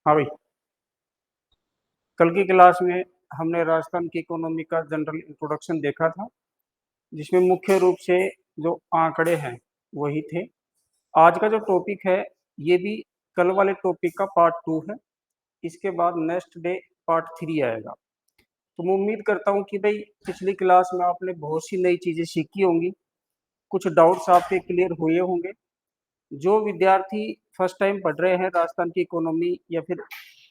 हाँ भाई। कल की क्लास में हमने राजस्थान की इकोनॉमी का जनरल इंट्रोडक्शन देखा था, जिसमें मुख्य रूप से जो आंकड़े हैं वही थे। आज का जो टॉपिक है ये भी कल वाले टॉपिक का पार्ट 2 है। इसके बाद नेक्स्ट डे पार्ट 3 आएगा। तो मैं उम्मीद करता हूँ कि भाई पिछली क्लास में आपने बहुत सी नई चीज़ें सीखी होंगी, कुछ डाउट्स आपके क्लियर हुए होंगे। जो विद्यार्थी फर्स्ट टाइम पढ़ रहे हैं राजस्थान की इकोनॉमी या फिर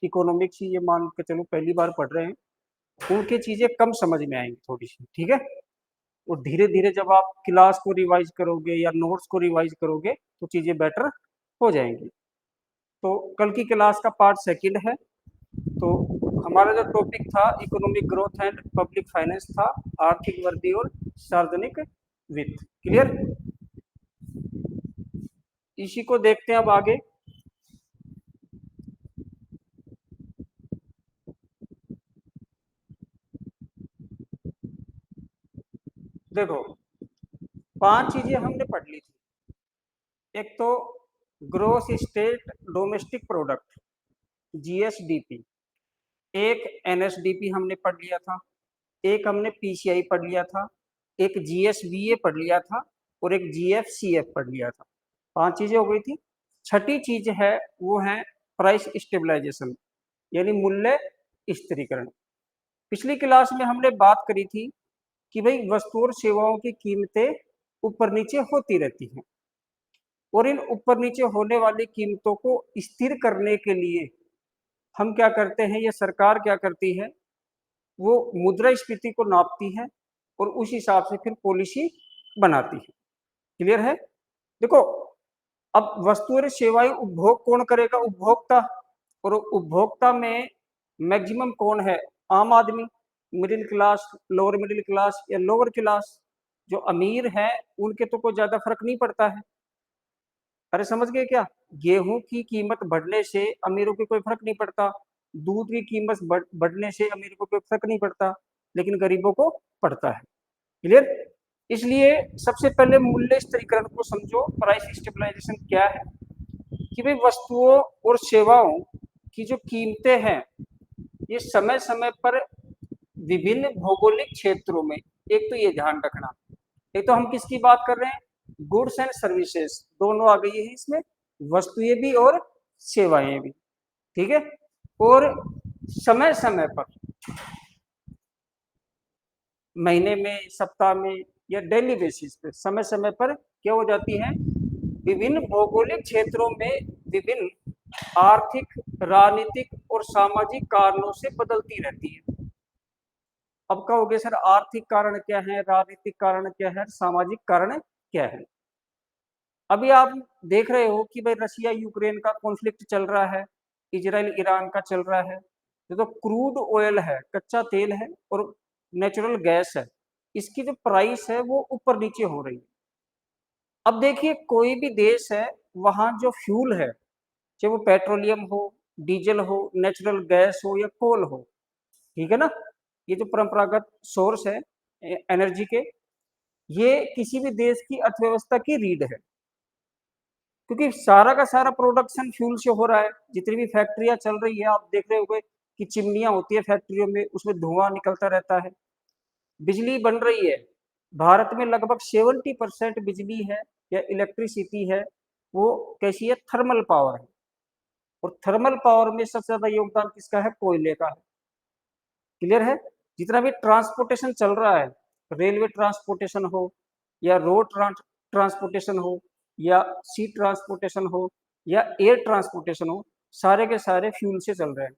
इकोनॉमिक्स ही ये मान के चलो पहली बार पढ़ रहे हैं, उनके चीजें कम समझ में आएंगी थोड़ी सी, ठीक है। और धीरे धीरे जब आप क्लास को रिवाइज करोगे या नोट्स को रिवाइज करोगे तो चीजें बेटर हो जाएंगी। तो कल की क्लास का पार्ट 2 है। तो हमारा जो टॉपिक था economic growth and public finance था, आर्थिक वृद्धि और सार्वजनिक वित्त। क्लियर। इसी को देखते हैं अब आगे। देखो, 5 चीजें हमने पढ़ ली थी। एक तो gross state domestic product, GSDP. एक एनएसडीपी हमने पढ़ लिया था। एक हमने पीसीआई पढ़ लिया था। एक जीएसवीए पढ़ लिया था। और एक जीएफसीएफ पढ़ लिया था। 5 चीजें हो गई थी। छठी चीज है वो है प्राइस स्टेबलाइजेशन, यानी मूल्य स्थिरीकरण। पिछली क्लास में हमने बात करी थी कि भाई वस्तु और सेवाओं की कीमतें ऊपर नीचे होती रहती हैं, और इन ऊपर नीचे होने वाली कीमतों को स्थिर करने के लिए हम क्या करते हैं, ये सरकार क्या करती है, वो मुद्रास्फीति को नापती है और उस हिसाब से फिर पॉलिसी बनाती है। क्लियर है। देखो, अब वस्तु और सेवाएं उपभोग कौन करेगा? उपभोक्ता। और उपभोक्ता में मैक्सिमम कौन है? आम आदमी, middle class, lower middle class या लोअर क्लास। जो अमीर है उनके तो कोई ज्यादा फर्क नहीं पड़ता है। अरे समझ गए क्या? गेहूं की कीमत बढ़ने से अमीरों को कोई फर्क नहीं पड़ता, दूध की कीमत बढ़ने से अमीरों को कोई फर्क नहीं पड़ता, लेकिन गरीबों को पड़ता है। क्लियर। इसलिए सबसे पहले मूल्य स्थिरीकरण को समझो। प्राइस स्टेबलाइजेशन क्या है? कि भाई वस्तुओं और सेवाओं की जो कीमतें हैं ये समय समय पर विभिन्न भौगोलिक क्षेत्रों में, एक तो ये ध्यान रखना, एक तो हम किसकी बात कर रहे हैं, गुड्स एंड सर्विसेज, दोनों आ गई है इसमें, वस्तुएं भी और सेवाएं भी। ठीक है। और समय समय पर, महीने में, सप्ताह में या डेली बेसिस पे समय समय पर क्या हो जाती है, विभिन्न भौगोलिक क्षेत्रों में विभिन्न आर्थिक, राजनीतिक और सामाजिक कारणों से बदलती रहती है। अब कहोगे सर आर्थिक कारण क्या है, राजनीतिक कारण क्या है, सामाजिक कारण क्या है? अभी आप देख रहे हो कि भाई रशिया यूक्रेन का कॉन्फ्लिक्ट चल रहा है, इजराइल ईरान का चल रहा है। ये तो क्रूड ऑयल है, कच्चा तेल है, और नेचुरल गैस है, इसकी जो प्राइस है वो ऊपर नीचे हो रही है। अब देखिए, कोई भी देश है, वहां जो फ्यूल है, चाहे वो पेट्रोलियम हो, डीजल हो, नेचुरल गैस हो या कोल हो, ठीक है ना, ये जो परंपरागत सोर्स है एनर्जी के, ये किसी भी देश की अर्थव्यवस्था की रीढ़ है। क्योंकि सारा का सारा प्रोडक्शन फ्यूल से हो रहा है। जितनी भी फैक्ट्रियां चल रही है, आप देख रहे होंगे कि चिमनियां होती है फैक्ट्रियों में, उसमें धुआं निकलता रहता है। बिजली बन रही है, भारत में लगभग 70% बिजली है या इलेक्ट्रिसिटी है, वो कैसी है, थर्मल पावर है। और थर्मल पावर में सबसे ज्यादा योगदान किसका है? कोयले का है। क्लियर है। जितना भी ट्रांसपोर्टेशन चल रहा है, रेलवे ट्रांसपोर्टेशन हो या रोड ट्रांसपोर्टेशन हो या सी ट्रांसपोर्टेशन हो या एयर ट्रांसपोर्टेशन हो, सारे के सारे फ्यूल से चल रहे हैं।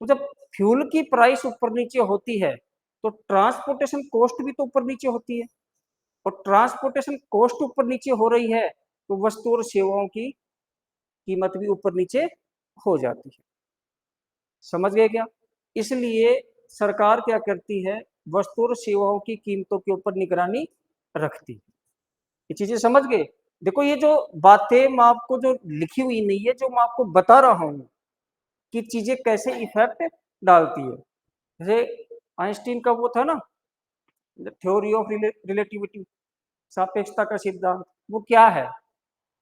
तो जब फ्यूल की प्राइस ऊपर नीचे होती है तो ट्रांसपोर्टेशन कॉस्ट भी तो ऊपर नीचे होती है, और ट्रांसपोर्टेशन कॉस्ट ऊपर नीचे हो रही है तो वस्तु और सेवाओं की कीमत भी ऊपर नीचे हो जाती है। समझ गए क्या? इसलिए सरकार क्या करती है, वस्तु और सेवाओं की कीमतों के ऊपर निगरानी रखती है। ये चीजें समझ गए? देखो, ये जो बातें मैं आपको जो लिखी हुई नहीं है, जो मैं आपको बता रहा हूं कि चीजें कैसे इफेक्ट डालती है। जैसे आइंस्टीन का वो था ना, थ्योरी ऑफ रिलेटिविटी, सापेक्षता का सिद्धांत, वो क्या है?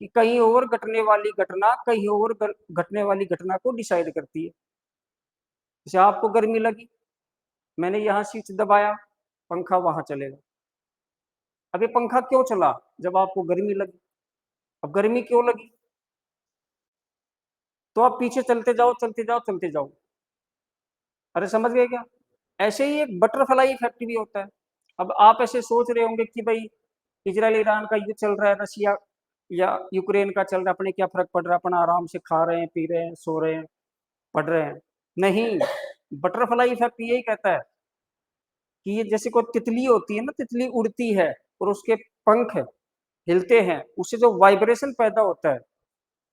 कि कहीं और घटने वाली घटना कहीं और घटने वाली घटना को डिसाइड करती है। जैसे आपको गर्मी लगी, मैंने यहाँ स्विच दबाया, पंखा वहां चलेगा। अब ये पंखा क्यों चला? जब आपको गर्मी लगी। अब गर्मी क्यों लगी? तो आप पीछे चलते जाओ चलते जाओ चलते जाओ। अरे समझ गए क्या? ऐसे ही एक बटरफ्लाई इफेक्ट भी होता है। अब आप ऐसे सोच रहे होंगे कि भाई इजराइल ईरान का युद्ध चल रहा है, रशिया या यूक्रेन का चल रहा है, अपने क्या फर्क पड़ रहा है, अपना आराम से खा रहे हैं, पी रहे हैं, सो रहे हैं, पढ़ रहे हैं। नहीं, बटरफ्लाई इफेक्ट यही कहता है कि ये जैसे कोई तितली होती है ना, तितली उड़ती है और उसके पंख हिलते हैं, उससे जो वाइब्रेशन पैदा होता है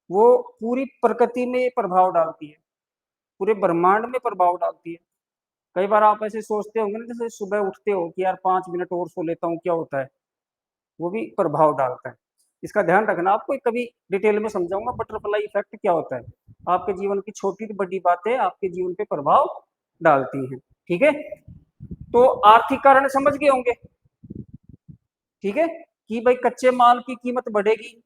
वो पूरी प्रकृति में प्रभाव डालती है, पूरे ब्रह्मांड में प्रभाव डालती है। कई बार आप ऐसे सोचते होंगे ना, जैसे सुबह उठते हो कि यार 5 मिनट और सो लेता हूँ, क्या होता है? वो भी प्रभाव डालता है। इसका ध्यान रखना। आपको कभी डिटेल में समझाऊंगा बटरफ्लाई इफेक्ट क्या होता है। आपके जीवन की छोटी तो बड़ी बातें आपके जीवन पे प्रभाव डालती हैं। ठीक है, तो आर्थिक कारण समझ गए होंगे। ठीक है, कि भाई कच्चे माल की कीमत बढ़ेगी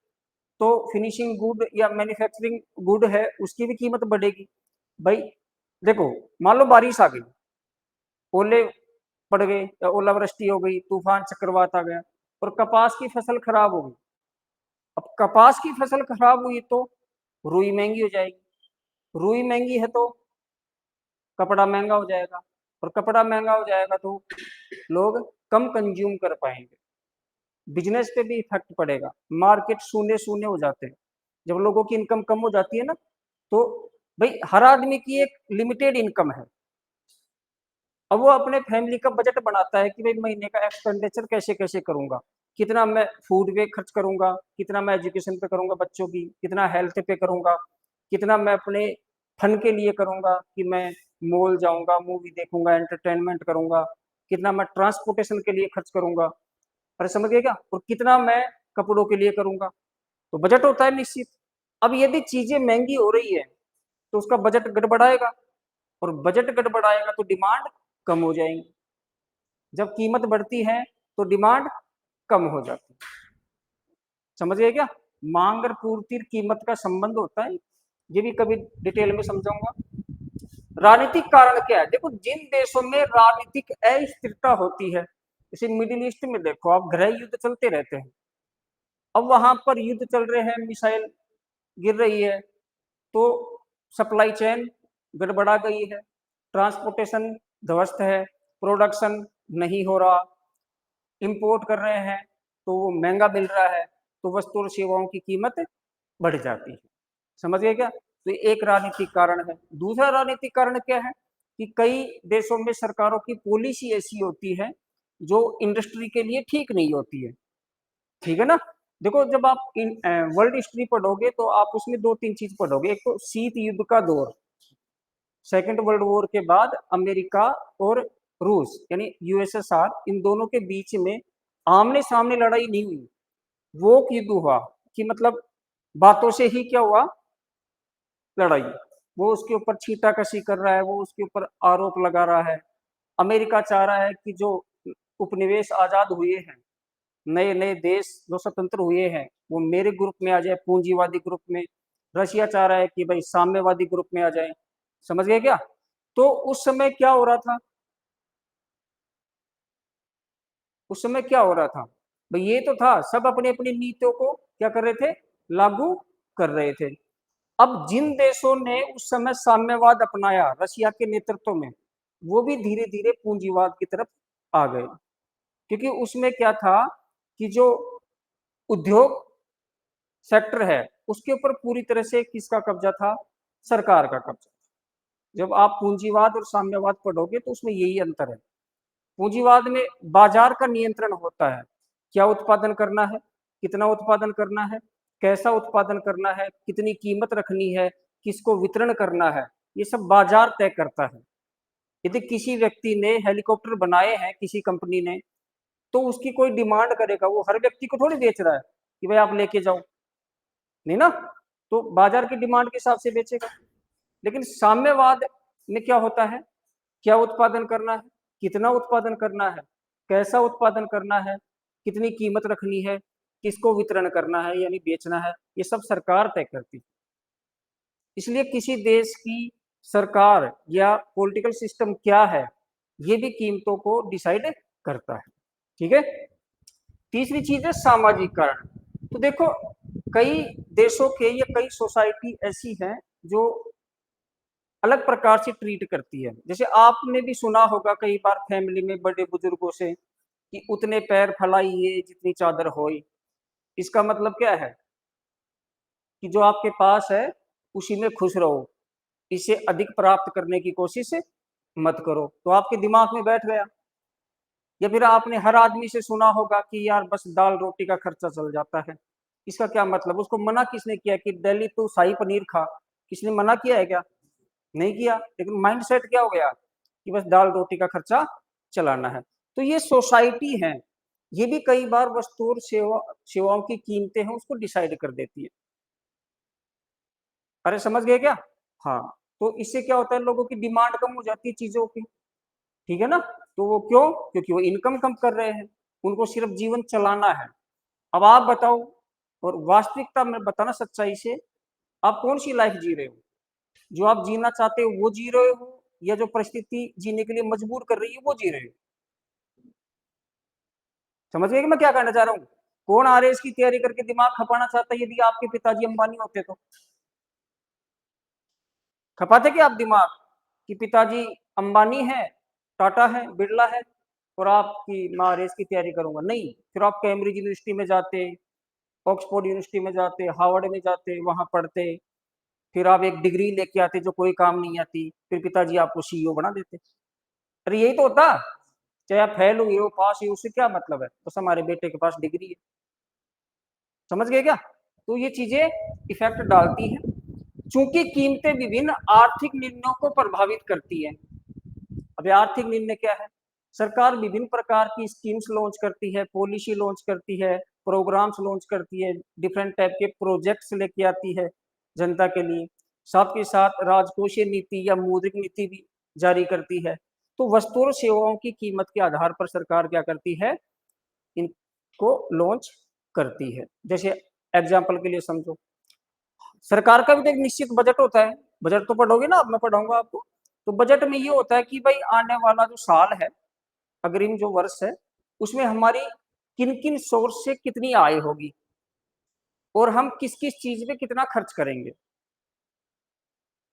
तो फिनिशिंग गुड या मैन्युफैक्चरिंग गुड है उसकी भी कीमत बढ़ेगी। भाई देखो, मान लो बारिश आ गई, ओले पड़ गए या ओलावृष्टि हो गई, तूफान चक्रवात आ गया और कपास की फसल खराब हो गई। अब कपास की फसल खराब हुई तो रुई महंगी हो जाएगी, रुई महंगी है तो कपड़ा महंगा हो जाएगा, और कपड़ा महंगा हो जाएगा तो लोग कम कंज्यूम कर पाएंगे, बिजनेस पे भी इफेक्ट पड़ेगा, मार्केट शून्य शून्य हो जाते हैं। जब लोगों की इनकम कम हो जाती है ना, तो भाई हर आदमी की एक लिमिटेड इनकम है। अब वो अपने फैमिली का बजट बनाता है कि भाई महीने का एक्सपेंडिचर कैसे कैसे करूंगा, कितना मैं फूड पे खर्च करूंगा, कितना मैं एजुकेशन पे करूंगा बच्चों की, कितना हेल्थ पे करूंगा, कितना मैं अपने फन के लिए करूंगा कि मैं मॉल जाऊंगा, मूवी देखूंगा, एंटरटेनमेंट करूंगा, कितना मैं ट्रांसपोर्टेशन के लिए खर्च करूंगा। अरे समझ गए क्या? और कितना मैं कपड़ों के लिए करूंगा। तो बजट होता है निश्चित। अब यदि चीजें महंगी हो रही है तो उसका बजट गड़बड़ाएगा, और बजट गड़बड़ाएगा तो डिमांड कम हो जाएंगी। जब कीमत बढ़ती है तो डिमांड कम हो जाती है। समझ गए क्या? मांग और पूर्ति कीमत का संबंध होता है, ये भी कभी डिटेल में समझाऊंगा। राजनीतिक कारण क्या है? देखो, जिन देशों में राजनीतिक अस्थिरता होती है, जैसे मिडिल ईस्ट में देखो आप, गृह युद्ध चलते रहते हैं। अब वहां पर युद्ध चल रहे हैं, मिसाइल गिर रही है, तो सप्लाई चेन गड़बड़ा गई है, ट्रांसपोर्टेशन ध्वस्त है, प्रोडक्शन नहीं हो रहा, इंपोर्ट कर रहे हैं तो वो महंगा मिल रहा है, तो वस्तु और सेवाओं की कीमत बढ़ जाती है। समझ गए क्या? तो एक राजनीतिक कारण है। दूसरा राजनीतिक कारण क्या है कि कई देशों में सरकारों की पॉलिसी ऐसी होती है जो इंडस्ट्री के लिए ठीक नहीं होती है। ठीक है ना? देखो, जब आप वर्ल्ड हिस्ट्री पढ़ोगे तो आप उसमें दो तीन चीज पढ़ोगे। एक तो शीत युद्ध का दौर, सेकेंड वर्ल्ड वॉर के बाद अमेरिका और रूस यानी यूएसएसआर, इन दोनों के बीच में आमने सामने लड़ाई नहीं हुई, वो युद्ध हुआ। कि मतलब बातों से ही क्या हुआ? लड़ाई। वो उसके ऊपर छींटाकशी कर रहा है, वो उसके ऊपर आरोप लगा रहा है। अमेरिका चाह रहा है कि जो उपनिवेश आजाद हुए हैं, नए नए देश जो स्वतंत्र हुए हैं, वो मेरे ग्रुप में आ जाए, पूंजीवादी ग्रुप में। रशिया चाह रहा है कि भाई साम्यवादी ग्रुप में आ जाए। समझ गए क्या? तो उस समय क्या हो रहा था? उस समय क्या हो रहा था? भाई ये तो था, सब अपनी अपनी नीतियों को क्या कर रहे थे? लागू कर रहे थे। अब जिन देशों ने उस समय साम्यवाद अपनाया रशिया के नेतृत्व में, वो भी धीरे धीरे पूंजीवाद की तरफ आ गए। क्योंकि उसमें क्या था कि जो उद्योग सेक्टर है उसके ऊपर पूरी तरह से किसका कब्जा था? सरकार का कब्जा। जब आप पूंजीवाद और साम्यवाद पढ़ोगे तो उसमें यही अंतर है। पूंजीवाद में बाजार का नियंत्रण होता है, क्या उत्पादन करना है, कितना उत्पादन करना है, कैसा उत्पादन करना है, कितनी कीमत रखनी है, किसको वितरण करना है, ये सब बाजार तय करता है। यदि किसी व्यक्ति ने हेलीकॉप्टर बनाए हैं किसी कंपनी ने, तो उसकी कोई डिमांड करेगा, वो हर व्यक्ति को थोड़ी बेच रहा है कि भाई आप लेके जाओ, नहीं ना? तो बाजार की डिमांड के हिसाब से बेचेगा। लेकिन साम्यवाद में क्या होता है? क्या उत्पादन करना है, कितना उत्पादन करना है, कैसा उत्पादन करना है, कितनी कीमत रखनी है, किसको वितरण करना है यानी बेचना है, ये सब सरकार तय करती है। इसलिए किसी देश की सरकार या पॉलिटिकल सिस्टम क्या है, ये भी कीमतों को डिसाइड करता है। ठीक है। तीसरी चीज है सामाजिकरण। तो देखो, कई देशों के या कई सोसाइटी ऐसी हैं जो अलग प्रकार से ट्रीट करती है। जैसे आपने भी सुना होगा कई बार फैमिली में बड़े बुजुर्गों से कि उतने पैर फैलाइए जितनी चादर होई। इसका मतलब क्या है कि जो आपके पास है उसी में खुश रहो, इसे अधिक प्राप्त करने की कोशिश मत करो। तो आपके दिमाग में बैठ गया। या फिर आपने हर आदमी से सुना होगा कि यार बस दाल रोटी का खर्चा चल जाता है। इसका क्या मतलब? उसको मना किसने किया कि डेली तू शाही पनीर खा? किसने मना किया है क्या? नहीं किया। लेकिन माइंडसेट क्या हो गया कि बस दाल रोटी का खर्चा चलाना है। तो ये सोसाइटी है, ये भी कई बार वस्तु और सेवाओं की कीमतें हैं उसको डिसाइड कर देती है। अरे समझ गए क्या? हाँ। तो इससे क्या होता है, लोगों की डिमांड कम हो जाती है चीजों की। ठीक है ना? तो वो क्यों? क्योंकि वो इनकम कम कर रहे हैं, उनको सिर्फ जीवन चलाना है। अब आप बताओ, और वास्तविकता में बताना सच्चाई से, आप कौन सी लाइफ जी रहे हो? जो आप जीना चाहते हो वो जी रहे हो, या जो परिस्थिति जीने के लिए मजबूर कर रही है वो जी रहे हो? समझ गए कि मैं क्या कहना चाह रहा हूँ? कौन आरएएस की तैयारी करके दिमाग खपाना चाहता है? यदि आपके पिताजी अंबानी होते तो खपाते क्या आप दिमाग कि पिताजी अंबानी है, टाटा है, बिरला है, और आपकी मैं आरएएस की तैयारी करूंगा? नहीं। फिर आप कैम्ब्रिज यूनिवर्सिटी में जाते, ऑक्सफोर्ड यूनिवर्सिटी में जाते, हार्वर्ड में जाते, वहां पढ़ते, फिर आप एक डिग्री लेके आते जो कोई काम नहीं आती, फिर पिताजी आपको सीईओ बना देते। अरे यही तो होता। चाहे आप फेल हुए हो पास हुए, उससे क्या मतलब है, बस हमारे बेटे के पास डिग्री है। समझ गए क्या? तो ये चीजें इफेक्ट डालती हैं। चूंकि कीमतें विभिन्न आर्थिक निर्णयों को प्रभावित करती हैं। अब आर्थिक निर्णय क्या है? सरकार विभिन्न प्रकार की स्कीम्स लॉन्च करती है, पॉलिसी लॉन्च करती है, प्रोग्राम्स लॉन्च करती है, डिफरेंट टाइप के प्रोजेक्ट्स लेके आती है जनता के लिए। साथ के साथ राजकोषीय नीति या मौद्रिक नीति भी जारी करती है। तो वस्तु और सेवाओं की कीमत के आधार पर सरकार क्या करती है, इनको लॉन्च करती है। जैसे एग्जाम्पल के लिए समझो, सरकार का भी तो एक निश्चित बजट होता है। बजट तो पढ़ोगे ना, अब मैं पढ़ाऊंगा आपको। तो बजट में ये होता है कि भाई आने वाला जो साल है, अग्रिम जो वर्ष है, उसमें हमारी किन किन सोर्स से कितनी आय होगी, और हम किस किस चीज पे कितना खर्च करेंगे।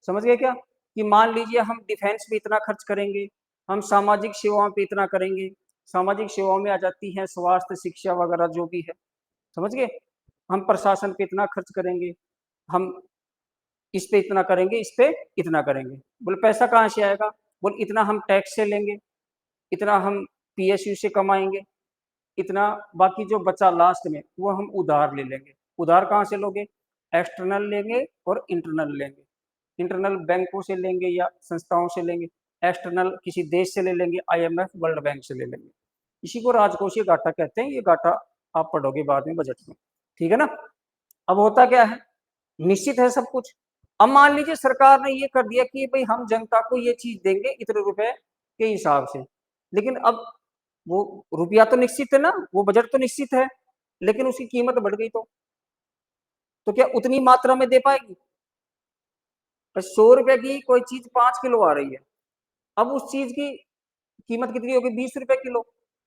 समझ गए क्या? कि मान लीजिए हम डिफेंस पे इतना खर्च करेंगे, हम सामाजिक सेवाओं पे इतना करेंगे। सामाजिक सेवाओं में आ जाती है स्वास्थ्य, शिक्षा वगैरह जो भी है। समझ गए? हम प्रशासन पे इतना खर्च करेंगे, हम इस पे इतना करेंगे, इस पे इतना करेंगे। बोले पैसा कहाँ से आएगा? बोले इतना हम टैक्स से लेंगे, इतना हम पीएसयू से कमाएंगे, इतना बाकी जो बचा लास्ट में वो हम उधार ले लेंगे। उधार कहाँ से लोगे? एक्सटर्नल लेंगे और इंटरनल लेंगे। इंटरनल बैंकों से लेंगे या संस्थाओं से लेंगे, एक्सटर्नल किसी देश से ले लेंगे, आईएमएफ वर्ल्ड बैंक से ले लेंगे। इसी को राजकोषीय घाटा कहते हैं। ये घाटा आप पढ़ोगे बाद में बजट में। ठीक है ना? अब होता क्या है, निश्चित है सब कुछ। अब मान लीजिए सरकार ने ये कर दिया कि भाई हम जनता को ये चीज देंगे इतने रुपए के हिसाब से। लेकिन अब वो रुपया तो निश्चित है ना, वो बजट तो निश्चित है, लेकिन उसकी कीमत बढ़ गई तो क्या उतनी मात्रा में दे पाएगी? 100 रुपए की कोई चीज 5 किलो आ रही है, अब उस चीज की कीमत कितनी होगी? 20 रुपए किलो।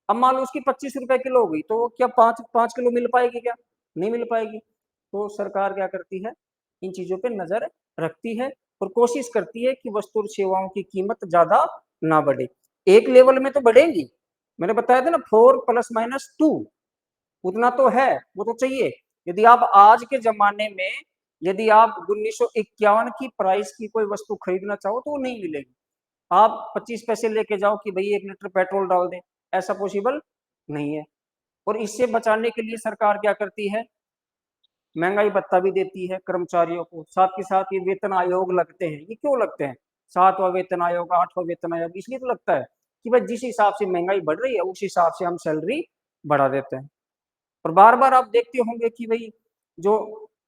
अब मान लो उसकी 25 रुपए किलो हो गई, तो क्या 5 5 किलो मिल पाएगी? क्या नहीं मिल पाएगी। तो सरकार क्या करती है, इन चीजों पे नजर रखती है और कोशिश करती है कि वस्तु और सेवाओं की कीमत ज्यादा ना बढ़े। एक लेवल में तो बढ़ेंगी, मैंने बताया था ना, 4 ± 2, उतना तो है, वो तो चाहिए। यदि आप आज के जमाने में, यदि आप 1951 की प्राइस की कोई वस्तु खरीदना चाहो तो वो नहीं मिलेगी। आप 25 पैसे लेके जाओ कि भाई 1 लीटर पेट्रोल डाल दें, ऐसा पॉसिबल नहीं है। और इससे बचाने के लिए सरकार क्या करती है, महंगाई भत्ता भी देती है कर्मचारियों को। साथ के साथ ये वेतन आयोग लगते हैं। ये क्यों लगते हैं? 7वां वेतन आयोग, 8वां वेतन आयोग इसलिए तो लगता है कि भाई जिस हिसाब से महंगाई बढ़ रही है उस हिसाब से हम सैलरी बढ़ा देते हैं। और बार बार आप देखते होंगे कि भाई जो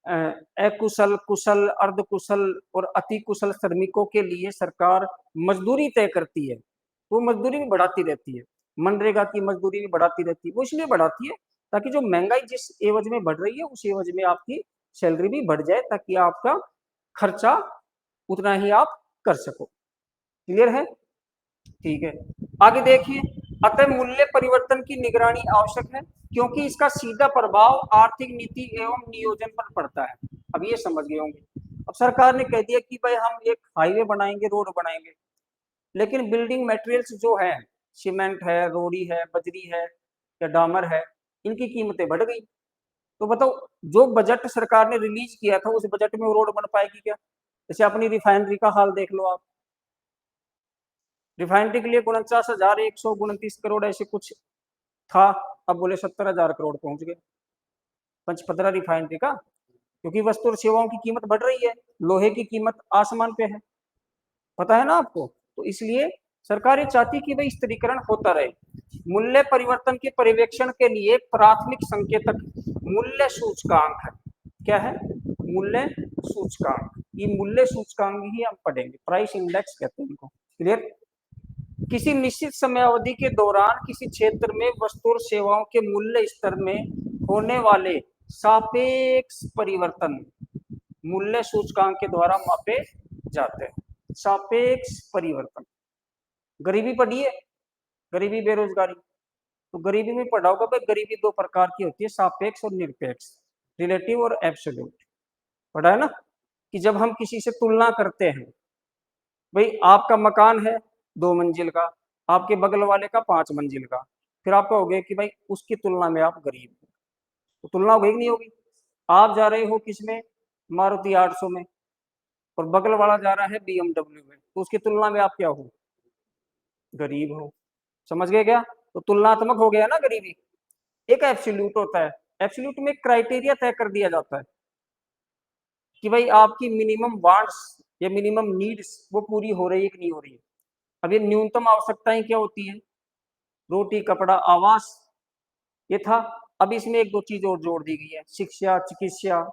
अकुशल, कुशल, अर्धकुशल और अति कुशल श्रमिकों के लिए सरकार मजदूरी तय करती है, वो मजदूरी भी बढ़ाती रहती है। मनरेगा की मजदूरी भी बढ़ाती रहती है। वो इसलिए बढ़ाती है ताकि जो महंगाई जिस एवज में बढ़ रही है उस एवज में आपकी सैलरी भी बढ़ जाए, ताकि आपका खर्चा उतना ही आप कर सको। क्लियर है? ठीक है, आगे देखिए। अतः मूल्य परिवर्तन की निगरानी आवश्यक है, क्योंकि इसका सीधा प्रभाव आर्थिक नीति एवं नियोजन पर पड़ता है। अब ये समझ गए होंगे। अब सरकार ने कह दिया कि भाई हम एक हाईवे बनाएंगे, रोड बनाएंगे, लेकिन बिल्डिंग मटेरियल्स जो है, सीमेंट है, रोड़ी है, बजरी है या डामर है, इनकी कीमतें बढ़ गई। तो बताओ, जो बजट सरकार ने रिलीज किया था उस बजट में वो रोड बन पाएगी क्या? जैसे अपनी रिफाइनरी का हाल देख लो आप। रिफाइनरी के लिए 49,129 करोड़ ऐसे कुछ था, अब बोले 70,000 करोड़ पहुंच गए पंचपदरा रिफाइनरी का, क्योंकि वस्तु और सेवाओं की कीमत बढ़ रही है, लोहे की कीमत आसमान पे है, पता है ना आपको। तो इसलिए सरकार ये चाहती कि भाई स्थिरीकरण होता रहे। मूल्य परिवर्तन के पर्यवेक्षण के लिए प्राथमिक संकेतक मूल्य सूचकांक है। क्या है? मूल्य सूचकांक। ये मूल्य सूचकांक ही हम पढ़ेंगे, प्राइस इंडेक्स कहते हैं इनको। क्लियर? किसी निश्चित समयावधि के दौरान किसी क्षेत्र में वस्तु और सेवाओं के मूल्य स्तर में होने वाले सापेक्ष परिवर्तन मूल्य सूचकांक के द्वारा मापे जाते हैं। सापेक्ष परिवर्तन। गरीबी पढ़ी है? गरीबी, बेरोजगारी। तो गरीबी में पढ़ा होगा भाई, गरीबी दो प्रकार की होती है, सापेक्ष और निरपेक्ष, रिलेटिव और एब्सोल्यूट। पढ़ा है ना कि जब हम किसी से तुलना करते हैं, भाई आपका मकान है 2 मंजिल का, आपके बगल वाले का 5 मंजिल का, फिर आप कहोगे कि भाई उसकी तुलना में आप गरीब हो, तो तुलना होगी कि नहीं होगी? आप जा रहे हो किसमें? मारुति 800 में, और बगल वाला जा रहा है BMW में, तो उसकी तुलना में आप क्या हो? गरीब हो। समझ गए क्या? तो तुलनात्मक हो गया ना गरीबी। एक एब्सोल्यूट होता है। एब्सोल्यूट में क्राइटेरिया तय कर दिया जाता है कि भाई आपकी मिनिमम वांट्स या मिनिमम नीड्स वो पूरी हो रही है कि नहीं हो रही है। अब ये न्यूनतम आवश्यकताएं क्या होती है? रोटी, कपड़ा, आवास, ये था। अब इसमें एक दो चीज और जोड़ दी गई है, शिक्षा, चिकित्सा।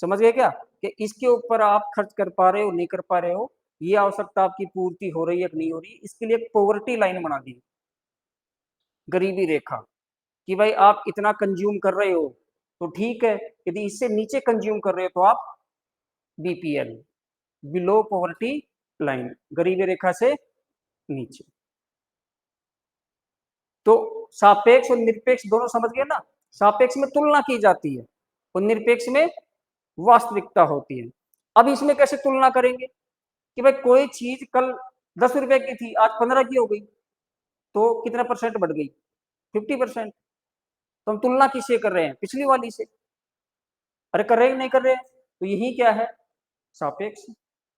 समझ गए क्या? कि इसके ऊपर आप खर्च कर पा रहे हो, नहीं कर पा रहे हो, ये आवश्यकता आपकी पूर्ति हो रही है कि नहीं हो रही, इसके लिए एक पॉवर्टी लाइन बना दी, गरीबी रेखा, कि भाई आप इतना कंज्यूम कर रहे हो तो ठीक है, यदि इससे नीचे कंज्यूम कर रहे हो तो आप बीपीएल, बिलो पॉवर्टी लाइन, गरीबी रेखा से नीचे। तो सापेक्ष और निरपेक्ष दोनों समझ गए ना? सापेक्ष में तुलना की जाती है और निरपेक्ष में वास्तविकता होती है। अब इसमें कैसे तुलना करेंगे कि भाई कोई चीज कल 10 रुपए की थी, आज 15 की हो गई, तो कितना परसेंट बढ़ गई? 50%। तो हम तुलना किससे कर रहे हैं? पिछली वाली से। अरे कर रहे हैं नहीं कर रहे हैं? तो यही क्या है? सापेक्ष।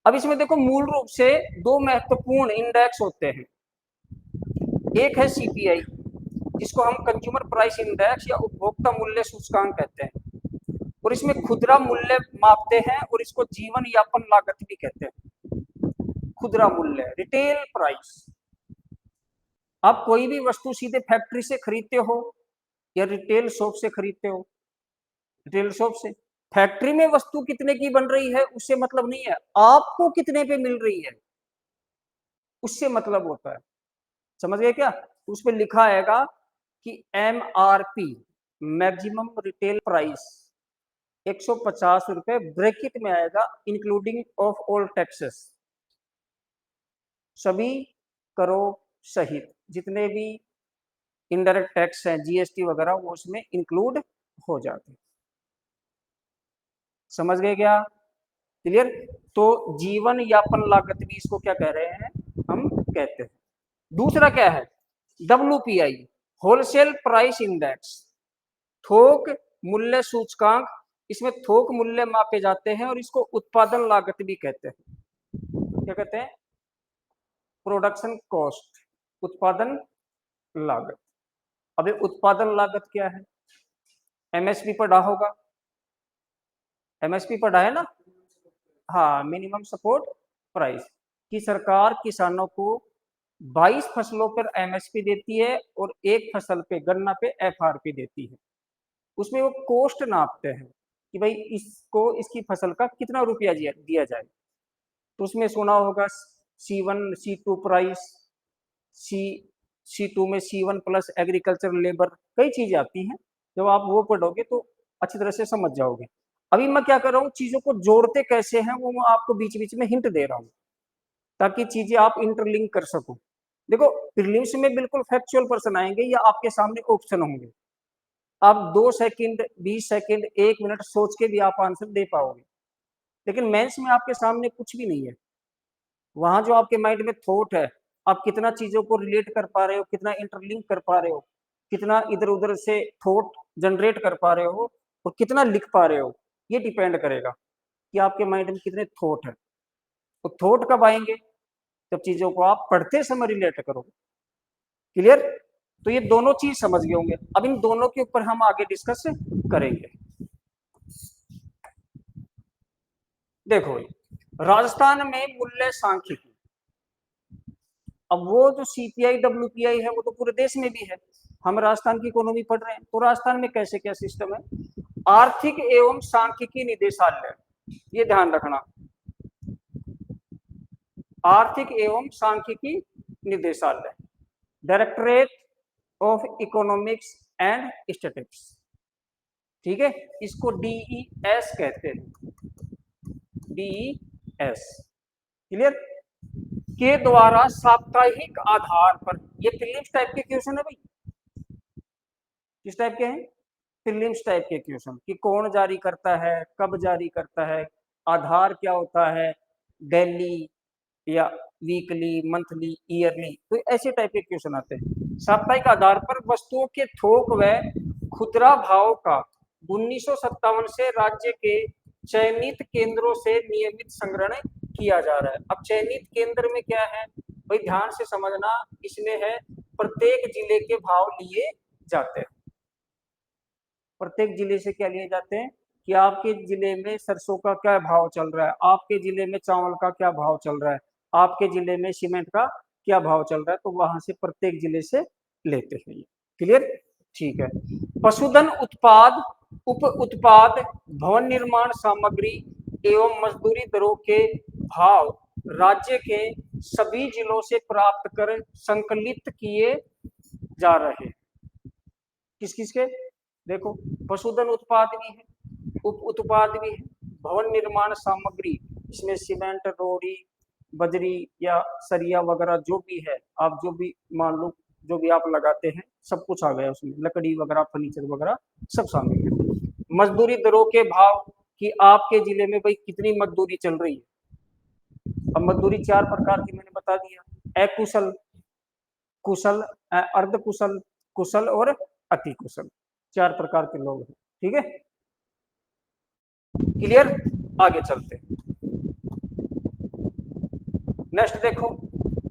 अब इसमें देखो, मूल रूप से दो महत्वपूर्ण इंडेक्स होते हैं। एक है सीपीआई, जिसको हम कंज्यूमर प्राइस इंडेक्स या उपभोक्ता मूल्य सूचकांक कहते हैं, और इसमें खुदरा मूल्य मापते हैं, और इसको जीवन यापन लागत भी कहते हैं। खुदरा मूल्य, रिटेल प्राइस। आप कोई भी वस्तु सीधे फैक्ट्री से खरीदते हो या रिटेल शॉप से खरीदते हो? रिटेल शॉप से। फैक्ट्री में वस्तु कितने की बन रही है उससे मतलब नहीं है, आपको कितने पे मिल रही है उससे मतलब होता है। समझ गए क्या? उस पर लिखा आएगा कि MRP, मैक्सिमम रिटेल प्राइस, 150 रुपए, ब्रैकेट में आएगा इंक्लूडिंग ऑफ ऑल टैक्सेस, सभी करों सहित जितने भी इनडायरेक्ट टैक्स हैं, जीएसटी वगैरह, वो उसमें इंक्लूड हो जाते हैं। समझ गए क्या? क्लियर? तो जीवन यापन लागत भी इसको क्या कह रहे हैं? हम कहते हैं। दूसरा क्या है? WPI, होलसेल प्राइस इंडेक्स, थोक मूल्य सूचकांक। इसमें थोक मूल्य मापे जाते हैं, और इसको उत्पादन लागत भी कहते हैं। क्या कहते हैं? प्रोडक्शन कॉस्ट, उत्पादन लागत। अब ये उत्पादन लागत क्या है? एमएसपी पढ़ा होगा, एमएसपी पढ़ा है ना? हाँ, मिनिमम सपोर्ट प्राइस, की सरकार किसानों को 22 फसलों पर एमएसपी देती है और एक फसल पे, गन्ना पे, एफआरपी देती है। उसमें वो कोस्ट नापते हैं कि भाई इसको, इसकी फसल का कितना रुपया दिया जाए। तो उसमें सुना होगा C1 C2 प्राइस, C2 में C1 प्लस एग्रीकल्चर लेबर, कई चीजें आती हैं। जब आप वो पढ़ोगे तो अच्छी तरह से समझ जाओगे। अभी मैं क्या कर रहा हूँ, चीजों को जोड़ते कैसे हैं वो मैं आपको बीच बीच में हिंट दे रहा हूँ, ताकि चीजें आप इंटरलिंक कर सको। देखो, प्रीलिम्स में बिल्कुल फैक्चुअल पर्सन आएंगे या आपके सामने ऑप्शन होंगे, आप 2 सेकंड 20 सेकंड 1 मिनट सोच के भी आप आंसर दे पाओगे। लेकिन मेंस में आपके सामने कुछ भी नहीं है। वहां जो आपके माइंड में थॉट है, आप कितना चीजों को रिलेट कर पा रहे हो, कितना इंटरलिंक कर पा रहे हो, कितना इधर उधर से थॉट जनरेट कर पा रहे हो, और कितना लिख पा रहे हो, ये डिपेंड करेगा कि आपके माइंड में कितने थॉट है। तो थॉट कब आएंगे, जब चीजों को आप पढ़ते समय रिलेट करोगे। क्लियर? तो ये दोनों चीज समझ गए होंगे। अब इन दोनों के ऊपर हम आगे डिस्कस करेंगे। देखो, राजस्थान में मूल्य सांख्यिकी, अब वो जो सीपीआई डब्ल्यूपीआई है वो तो पूरे देश में भी है, हम राजस्थान की इकोनॉमी पढ़ रहे हैं, तो राजस्थान में कैसे क्या सिस्टम है। आर्थिक एवं सांख्यिकी निदेशालय, ये ध्यान रखना, आर्थिक एवं सांख्यिकी निदेशालय, directorate of economics and statistics, ठीक है, इसको डीईएस कहते हैं, डीईएस। क्लियर? के द्वारा साप्ताहिक आधार पर, ये प्रीलिम्स टाइप के क्वेश्चन है भाई। किस टाइप के हैं? प्रीलिम्स टाइप के क्वेश्चन, कि कौन जारी करता है, कब जारी करता है, आधार क्या होता है, डेली या वीकली, मंथली, ईयरली, तो ऐसे टाइप के क्वेश्चन आते हैं। साप्ताहिक आधार पर वस्तुओं के थोक व खुदरा भाव का 1957 से राज्य के चयनित केंद्रों से नियमित संग्रहण किया जा रहा है। अब चयनित केंद्र में क्या है भाई, ध्यान से समझना, इसमें है प्रत्येक जिले के भाव लिए जाते हैं। प्रत्येक जिले से क्या लिए जाते हैं कि आपके जिले में सरसों का क्या भाव चल रहा है, आपके जिले में चावल का क्या भाव चल रहा है, आपके जिले में सीमेंट का क्या भाव चल रहा है, तो वहां से प्रत्येक जिले से लेते हैं। क्लियर? ठीक है। पशुधन उत्पाद, उप उत्पाद, भवन निर्माण सामग्री एवं मजदूरी दरों के भाव राज्य के सभी जिलों से प्राप्त कर संकलित किए जा रहे हैं। किस किस के? देखो, पशुधन उत्पाद भी है, उप उत्पाद भी है, भवन निर्माण सामग्री, इसमें सीमेंट, रोड़ी, बजरी या सरिया वगैरह जो भी है, आप जो भी मान लो, जो भी आप लगाते हैं सब कुछ आ गया उसमें, लकड़ी वगैरह, फर्नीचर वगैरह सब शामिल है। मजदूरी दरों के भाव, कि आपके जिले में भाई कितनी मजदूरी चल रही है। अब मजदूरी 4 प्रकार की मैंने बता दिया, अकुशल, कुशल, अर्ध कुशल, कुशल और अति कुशल, 4 प्रकार के लोग हैं। ठीक है? क्लियर? आगे चलते हैं। नेक्स्ट देखो,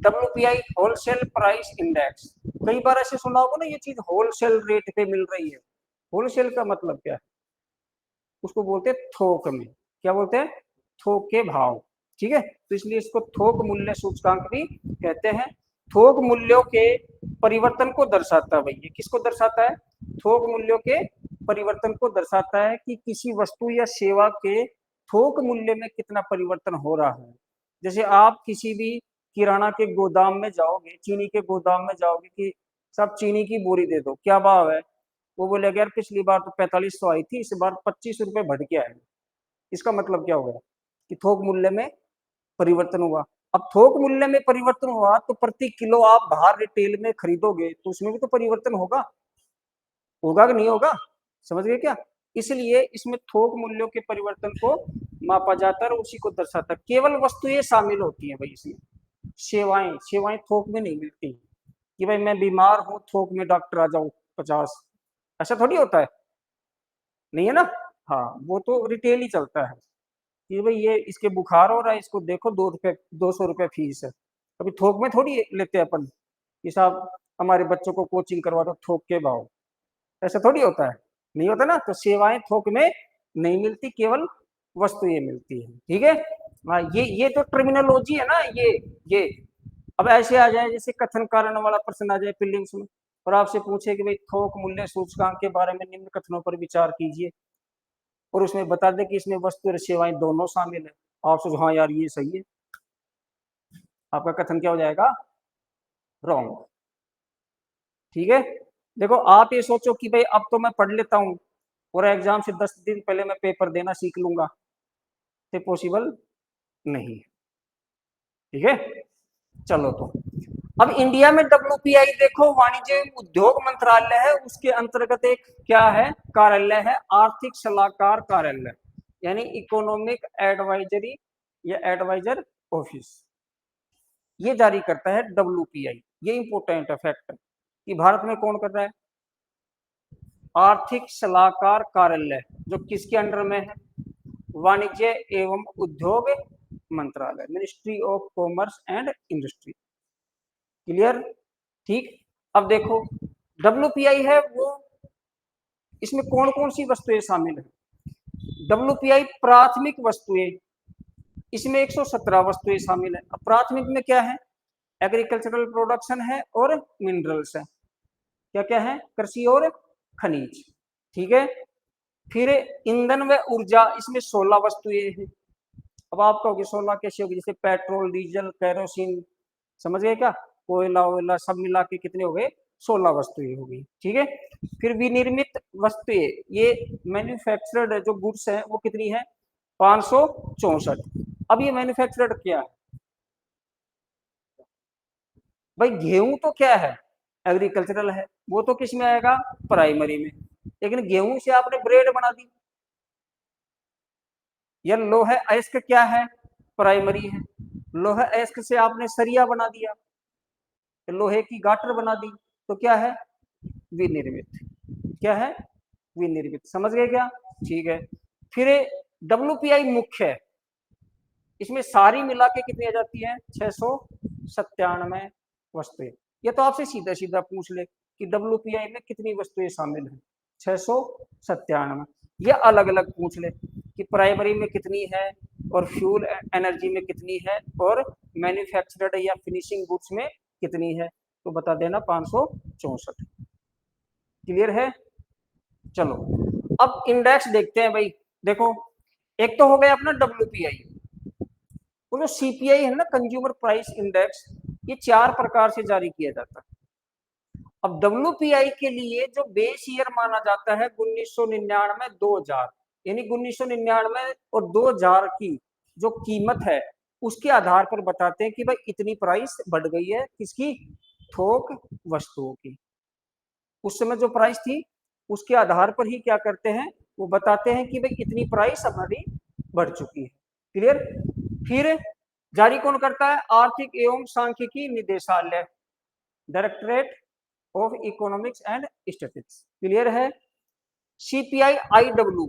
डब्ल्यूपीआई होलसेल प्राइस इंडेक्स, कई बार ऐसे सुना होगा ना, ये चीज होलसेल रेट पे मिल रही है। होलसेल का मतलब क्या है? उसको बोलते हैं थोक में। क्या बोलते हैं? थोक के भाव। ठीक है, तो इसलिए इसको थोक मूल्य सूचकांक भी कहते हैं। थोक मूल्यों के परिवर्तन को दर्शाता है भाई, ये किसको दर्शाता है? थोक मूल्यों के परिवर्तन को दर्शाता है कि किसी वस्तु या सेवा के थोक मूल्य में कितना परिवर्तन हो रहा है। जैसे आप किसी भी किराना के गोदाम में जाओगे, चीनी के गोदाम में जाओगे कि सब चीनी की बोरी दे दो, क्या भाव है? वो बोलेगा यार पिछली बार तो 4500 आई थी, इस बार 25 रुपए बढ़ के आए। इसका मतलब क्या होगा कि थोक मूल्य में परिवर्तन हुआ। अब थोक मूल्य में परिवर्तन हुआ तो प्रति किलो आप बाहर रिटेल में खरीदोगे तो उसमें भी तो परिवर्तन होगा, होगा कि नहीं होगा? समझ गए क्या? इसलिए इसमें थोक मूल्यों के परिवर्तन को मापा जाता है और उसी को दर्शाता है। केवल वस्तुएं शामिल होती हैं भाई इसमें, सेवाएं सेवाएं थोक में नहीं मिलती कि भाई मैं बीमार हूं थोक में डॉक्टर आ जाओ 50, ऐसा थोड़ी होता है, नहीं है ना। हाँ, वो तो रिटेल ही चलता है कि भाई ये इसके बुखार हो रहा है, इसको देखो 2 रुपए 200 रुपए फीस है। कभी थोक में थोड़ी लेते हैं अपन कि साहब हमारे बच्चों को कोचिंग करवा दो थोक के भाव, ऐसा थोड़ी होता है, नहीं होता ना। तो सेवाएं थोक में नहीं मिलती, केवल वस्तु ये मिलती है। ठीक है? हाँ, ये तो टर्मिनोलॉजी है ना, ये अब ऐसे आ जाए जैसे कथन कारण वाला प्रश्न आ जाए प्रीलिम्स में और आपसे पूछे कि भाई थोक मूल्य सूचकांक के बारे में निम्न कथनों पर विचार कीजिए, और उसमें बता दे कि इसमें वस्तु और सेवाएं दोनों शामिल है। आप सोचो हाँ यार ये सही है, आपका कथन क्या हो जाएगा? रॉन्ग। ठीक है। देखो आप ये सोचो कि भाई अब तो मैं पढ़ लेता हूँ और एग्जाम से 10 दिन पहले मैं पेपर देना सीख लूंगा, तो पॉसिबल नहीं। ठीक है, चलो तो अब इंडिया में डब्ल्यूपीआई देखो, वाणिज्य एवं उद्योग मंत्रालय है, उसके अंतर्गत एक क्या है, कार्यालय है, आर्थिक सलाहकार कार्यालय, यानी इकोनॉमिक एडवाइजरी या एडवाइजर ऑफिस, ये जारी करता है डब्ल्यूपीआई। ये इंपॉर्टेंट है फैक्ट कि भारत में कौन कर रहा है, आर्थिक सलाहकार कार्यालय, जो किसके अंडर में है, वाणिज्य एवं उद्योग मंत्रालय, ministry of commerce and industry. Clear, ठीक। अब देखो डब्ल्यूपीआई है वो, इसमें कौन कौन सी वस्तुएं शामिल है, डब्ल्यूपीआई प्राथमिक वस्तुएं, इसमें 117 वस्तुएं शामिल है। अब प्राथमिक में क्या है, एग्रीकल्चरल प्रोडक्शन है और मिनरल्स है, क्या क्या है, कृषि और खनिज। ठीक है, फिर ईंधन व ऊर्जा, इसमें 16 वस्तुएं हैं। अब आप कहोगे 16 कैसे होगी, जैसे पेट्रोल, डीजल, केरोसिन, समझ गए क्या, कोयला वोयला सब मिला के कितने हो गए, 16 वस्तुएं हो गई। ठीक है, फिर विनिर्मित वस्तुएं, ये मैन्युफैक्चर्ड जो गुड्स है वो कितनी है, 564। अब ये मैन्युफैक्चर्ड क्या है भाई, गेहूं तो क्या है, एग्रीकल्चरल है, वो तो किस में आएगा, प्राइमरी में। लेकिन गेहूं से आपने ब्रेड बना दी, या लोहे अयस्क क्या है, प्राइमरी है, लोहे अयस्क से आपने सरिया बना दिया, लोहे की गाटर बना दी, तो क्या है, विनिर्मित, क्या है, विनिर्मित। समझ गए क्या, ठीक है। फिर डब्ल्यूपीआई मुख्य है, इसमें सारी मिला के कितनी आ जाती है, 697 वस्तुएं। ये तो आपसे सीधा सीधा पूछ ले कि डब्ल्यूपीआई में कितनी वस्तुएं शामिल हैं, 697। ये अलग अलग पूछ ले कि प्राइमरी में कितनी है और फ्यूल एनर्जी में कितनी है और मैन्युफैक्चर्ड या फिनिशिंग गुड्स में कितनी है, तो बता देना 564। क्लियर है, चलो अब इंडेक्स देखते हैं भाई। देखो एक तो हो गया अपना डब्ल्यूपीआई, वो जो सीपीआई है ना, कंज्यूमर प्राइस इंडेक्स, ये 4 प्रकार से जारी किया जाता है। अब डब्ल्यूपीआई के लिए जो बेस ईयर माना जाता है 1999 2000, यानी 1999 और 2000 की जो कीमत है उसके आधार पर बताते हैं कि भाई इतनी प्राइस बढ़ गई है, किसकी, थोक वस्तुओं की। उस समय जो प्राइस थी उसके आधार पर ही क्या करते हैं, वो बताते हैं कि भाई इतनी प्राइस हमारी बढ़ चुकी है। क्लियर, फिर जारी कौन करता है, आर्थिक एवं सांख्यिकी निदेशालय, directorate of economics and statistics. Clear है। सीपीआई आईडब्ल्यू,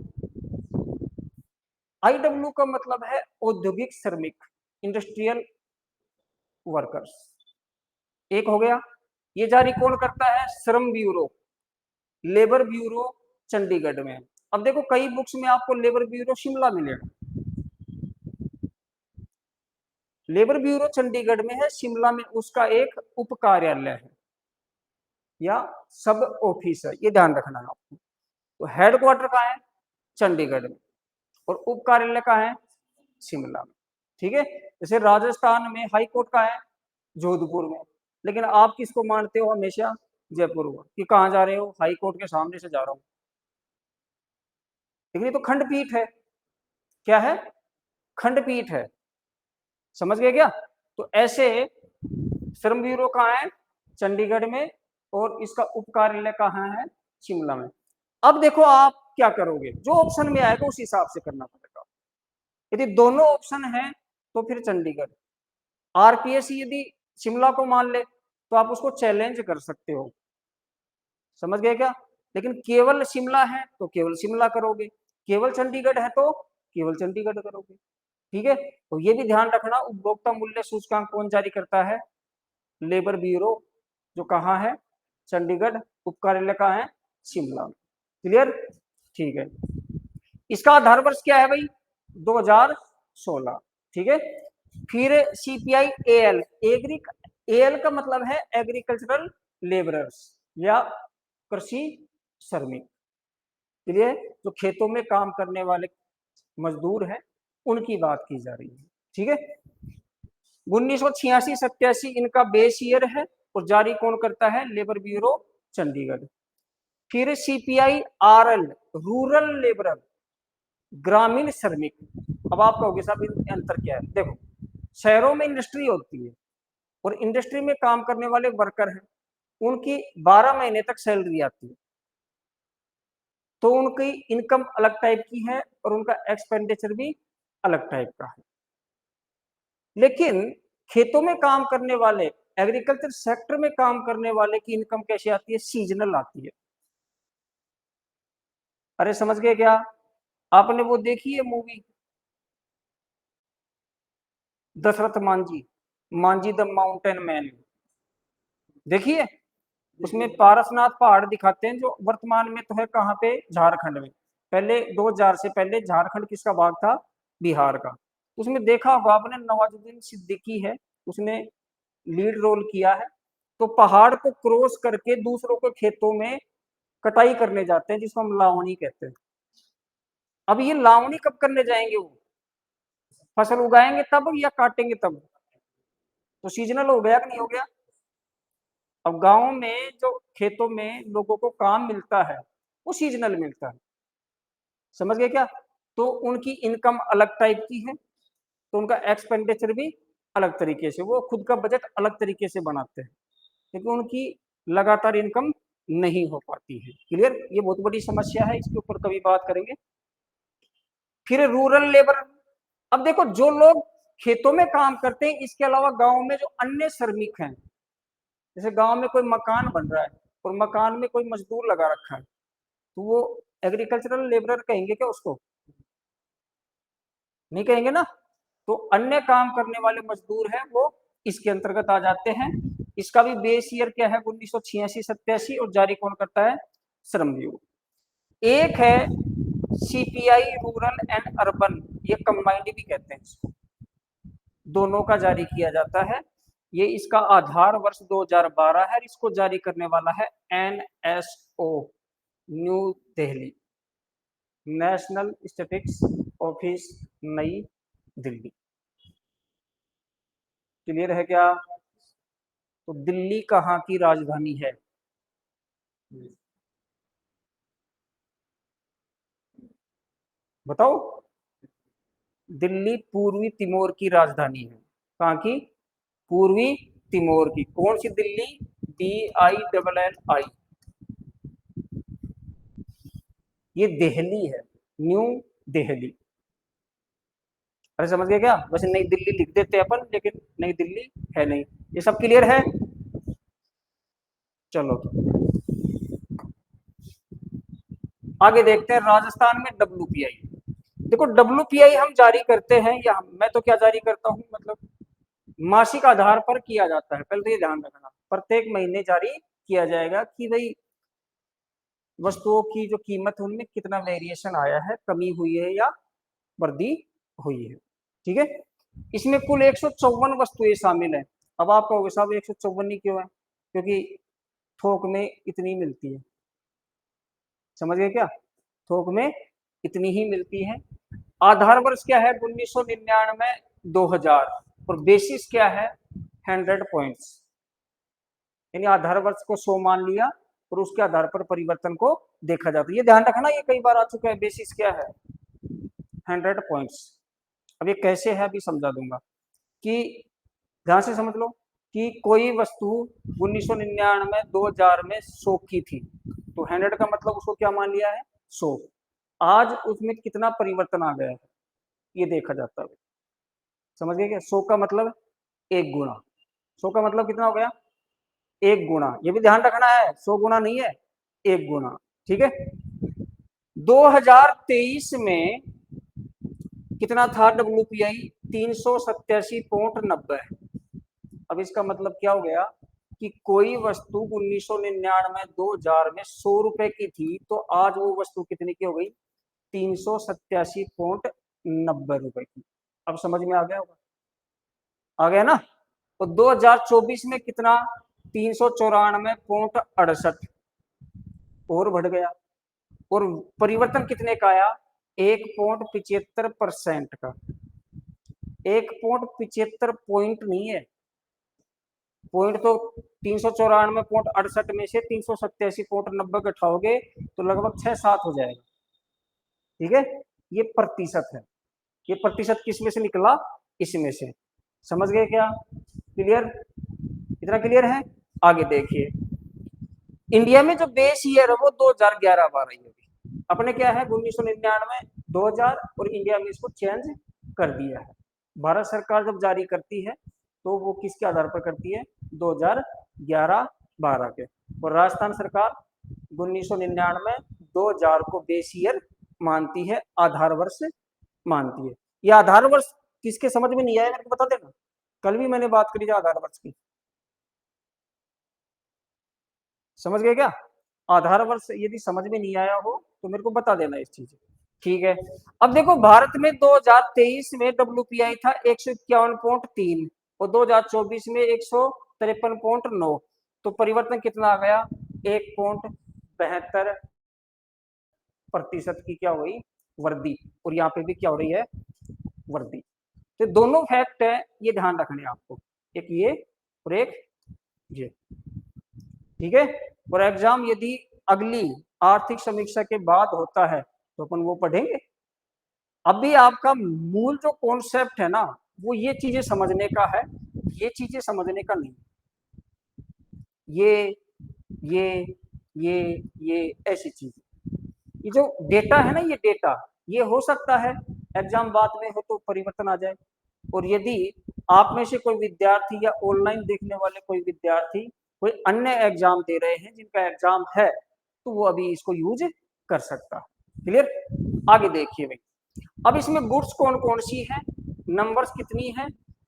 आईडब्ल्यू का मतलब है औद्योगिक श्रमिक, इंडस्ट्रियल वर्कर्स, एक हो गया। ये जारी कौन करता है, श्रम ब्यूरो, लेबर ब्यूरो चंडीगढ़ में। अब देखो कई बुक्स में आपको लेबर ब्यूरो शिमला मिलेगा, लेबर ब्यूरो चंडीगढ़ में है, शिमला में उसका एक उप कार्यालय है या सब ऑफिस है, ये ध्यान रखना है आपको। तो हेडक्वार्टर कहाँ है, चंडीगढ़ में, और उप कार्यालय कहाँ है, शिमला में। ठीक है, जैसे राजस्थान में हाई कोर्ट का है जोधपुर में, लेकिन आप किसको मानते हो हमेशा, जयपुर को, कि कहाँ जा रहे हो, हाई कोर्ट के सामने से जा रहा हूँ, लेकिन ये तो खंडपीठ है, क्या है, खंडपीठ है। समझ गए क्या, तो ऐसे श्रम ब्यूरो कहाँ है, चंडीगढ़ में, और इसका उप कार्यालय कहाँ है, शिमला में। अब देखो आप क्या करोगे, जो ऑप्शन में आएगा उस हिसाब से करना पड़ेगा। यदि दोनों ऑप्शन है तो फिर चंडीगढ़, आरपीएससी यदि शिमला को मान ले तो आप उसको चैलेंज कर सकते हो। समझ गए क्या, लेकिन केवल शिमला है तो केवल शिमला करोगे, केवल चंडीगढ़ है तो केवल चंडीगढ़ करोगे। ठीक है, तो ये भी ध्यान रखना, उपभोक्ता मूल्य सूचकांक कौन जारी करता है, लेबर ब्यूरो, जो कहाँ है, चंडीगढ़, उप कार्यालय कहाँ है, शिमला। क्लियर, ठीक है। इसका आधार वर्ष क्या है भाई, 2016। ठीक है, फिर सीपीआई एएल, एग्री, एएल का मतलब है एग्रीकल्चरल लेबरर्स या कृषि श्रमिक। क्लियर, जो खेतों में काम करने वाले मजदूर हैं उनकी बात की जा रही है। ठीक है, 1986-87 इनका बेस ईयर है और जारी कौन करता है, लेबर ब्यूरो चंडीगढ़। फिर सीपीआई आरएल, रूरल लेबरर, ग्रामीण श्रमिक। अब आप कहोगे साहब इनमें अंतर क्या है? देखो, शहरों में इंडस्ट्री होती है और इंडस्ट्री में काम करने वाले वर्कर हैं, उनकी 12 महीने तक सैलरी आती है, तो उनकी इनकम अलग टाइप की है और उनका एक्सपेंडिचर भी अलग टाइप का है। लेकिन खेतों में काम करने वाले, एग्रीकल्चर सेक्टर में काम करने वाले की इनकम कैसे आती है? सीजनल आती है। अरे समझ गए क्या? आपने वो देखी है movie Dashrath Manjhi, Manjhi the mountain man, देखिए? उसमें पारसनाथ पहाड़ दिखाते हैं जो वर्तमान में तो है कहाँ पे? झारखंड में। पहले 2000 से पहले झारखंड किसका भाग था? बिहार का। उसमें देखा होगा आपने, नवाजुद्दीन सिद्दीकी है, उसने लीड रोल किया है। तो पहाड़ को क्रॉस करके दूसरों के खेतों में कटाई करने जाते हैं, जिसको हम लावणी कहते हैं। अब ये लावणी कब करने जाएंगे? वो फसल उगाएंगे तब या काटेंगे तब? तो सीजनल हो गया कि नहीं हो गया? अब गांव में जो खेतों में लोगों को काम मिलता है वो सीजनल मिलता है, समझ गए क्या? तो उनकी इनकम अलग टाइप की है, तो उनका एक्सपेंडिचर भी अलग तरीके से, वो खुद का बजट अलग तरीके से बनाते हैं, क्योंकि उनकी लगातार इनकम नहीं हो पाती है। क्लियर? ये बहुत बड़ी समस्या है, इसके ऊपर कभी बात करेंगे। फिर रूरल लेबर। अब देखो, जो लोग खेतों में काम करते हैं, इसके अलावा गांव में जो अन्य श्रमिक हैं, जैसे गांव में कोई मकान बन रहा है और मकान में कोई मजदूर लगा रखा है, तो वो एग्रीकल्चरल लेबरर कहेंगे क्या उसको? नहीं कहेंगे ना। तो अन्य काम करने वाले मजदूर हैं वो इसके अंतर्गत आ जाते हैं। इसका भी बेस ईयर क्या है? 1986-87, और जारी कौन करता है? श्रम विभाग। एक है सीपीआई रूरल एंड अर्बन, ये कंबाइंड भी कहते हैं इसको, दोनों का जारी किया जाता है। ये इसका आधार वर्ष 2012 है, इसको जारी करने वाला है NSO, new Delhi, national statistics office, नई दिल्ली। क्लियर है क्या? तो दिल्ली कहाँ की राजधानी है? बताओ। दिल्ली पूर्वी तिमोर की राजधानी है। कहाँ की? पूर्वी तिमोर की। कौन सी दिल्ली? DILLI, ये दिल्ली है, न्यू दिल्ली। अरे समझ गए क्या? वैसे नई दिल्ली लिख देते हैं अपन, लेकिन नई दिल्ली है नहीं। ये सब क्लियर है? चलो आगे देखते हैं। राजस्थान में WPI। देखो, WPI हम जारी करते हैं, या मैं तो क्या जारी करता हूँ, मतलब मासिक आधार पर किया जाता है। पहले तो ये ध्यान रखना, प्रत्येक महीने जारी किया जाएगा कि भाई वस्तुओं की जो कीमत है उनमें कितना वेरिएशन आया है, कमी हुई है या वृद्धि हुई है। ठीक है? इसमें कुल 154 वस्तुएं शामिल है। अब आप कहोगे साहब 154 ही क्यों है? क्योंकि थोक में इतनी मिलती है, समझ गए क्या? थोक में इतनी ही मिलती है। आधार वर्ष क्या है? 1999, 2000, और बेसिस क्या है? 100 पॉइंट्स। यानी आधार वर्ष को 100 मान लिया और उसके आधार पर परिवर्तन को देखा जाता है। ये ध्यान रखना, ये कई बार आ चुका है। बेसिस क्या है? 100 पॉइंट्स। अब ये कैसे है अभी समझा दूंगा, कि ध्यान से समझ लो कि कोई वस्तु 1999, 2000 में 100 की थी, तो 100 का मतलब उसको क्या मान लिया है? 100। आज उसमें कितना परिवर्तन आ गया है, ये देखा जाता है। समझ गए क्या? 100 का मतलब एक गुना। 100 का मतलब कितना हो गया? एक गुना। ये भी ध्यान रखना है, 100 गुना नहीं है, एक गुना। ठीक है? 2023 में कितना था WPI? 387.90। अब इसका मतलब क्या हो गया कि कोई वस्तु 1999, 2000 में 100 रुपए की थी, तो आज वो वस्तु कितने की हो गई? 387.90 रुपए की। अब समझ में आ गया होगा? आ गया ना? तो 2024 में कितना? 394.68, और बढ़ गया। और परिवर्तन कितने का आया? 1.75% का। 1.75 पॉइंट नहीं है, पॉइंट तो 394.68 में से 387.90 घटाओगे तो लगभग 6-7 हो जाएगा। ठीक है, ये प्रतिशत है। ये प्रतिशत किस में से निकला? इसमें से। समझ गए क्या? क्लियर? इतना क्लियर है? आगे देखिए, इंडिया में जो बेस ईयर है वो 2011-12 ही होगी। अपने क्या है 1999, 2000 और इंडिया में इसको चेंज कर दिया है। भारत सरकार जब जारी करती है तो वो किसके आधार पर करती है? 2011-12 के। और राजस्थान सरकार 1999, 2000 को बेस ईयर मानती है, आधार वर्ष मानती है। ये आधार वर्ष किसके समझ में नहीं आया मेरे को बता देना। कल भी मैंने बात करी थी आधार वर्ष की, समझ गए क्या? आधार वर्ष यदि समझ में नहीं आया हो तो मेरे को बता देना इस चीज। ठीक है, अब देखो भारत में 2023 में WPI था 151.3 और 2024 में 153.9, तो परिवर्तन कितना आ गया? 1.72% की क्या हुई? वृद्धि। और यहाँ पे भी क्या हो रही है? वृद्धि। तो दोनों फैक्ट है, ये ध्यान रखने आपको, एक ये और एक ये। ठीक है, और एग्जाम यदि अगली आर्थिक समीक्षा के बाद होता है तो अपन वो पढ़ेंगे। अभी आपका मूल जो कॉन्सेप्ट है ना, वो ये चीजें समझने का है, ये चीजें समझने का नहीं। ये ये ये ये ऐसी चीज, ये जो डेटा है ना, ये डेटा ये हो सकता है एग्जाम बाद में हो तो परिवर्तन आ जाए। और यदि आप में से कोई विद्यार्थी या ऑनलाइन देखने वाले कोई विद्यार्थी कोई अन्य एग्जाम दे रहे हैं जिनका एग्जाम है, तो वो अभी इसको यूज कर सकता है। क्लियर? आगे देखिए भाई, अब इसमें गुड्स कौन कौन सी है, नंबर्स कितनी है,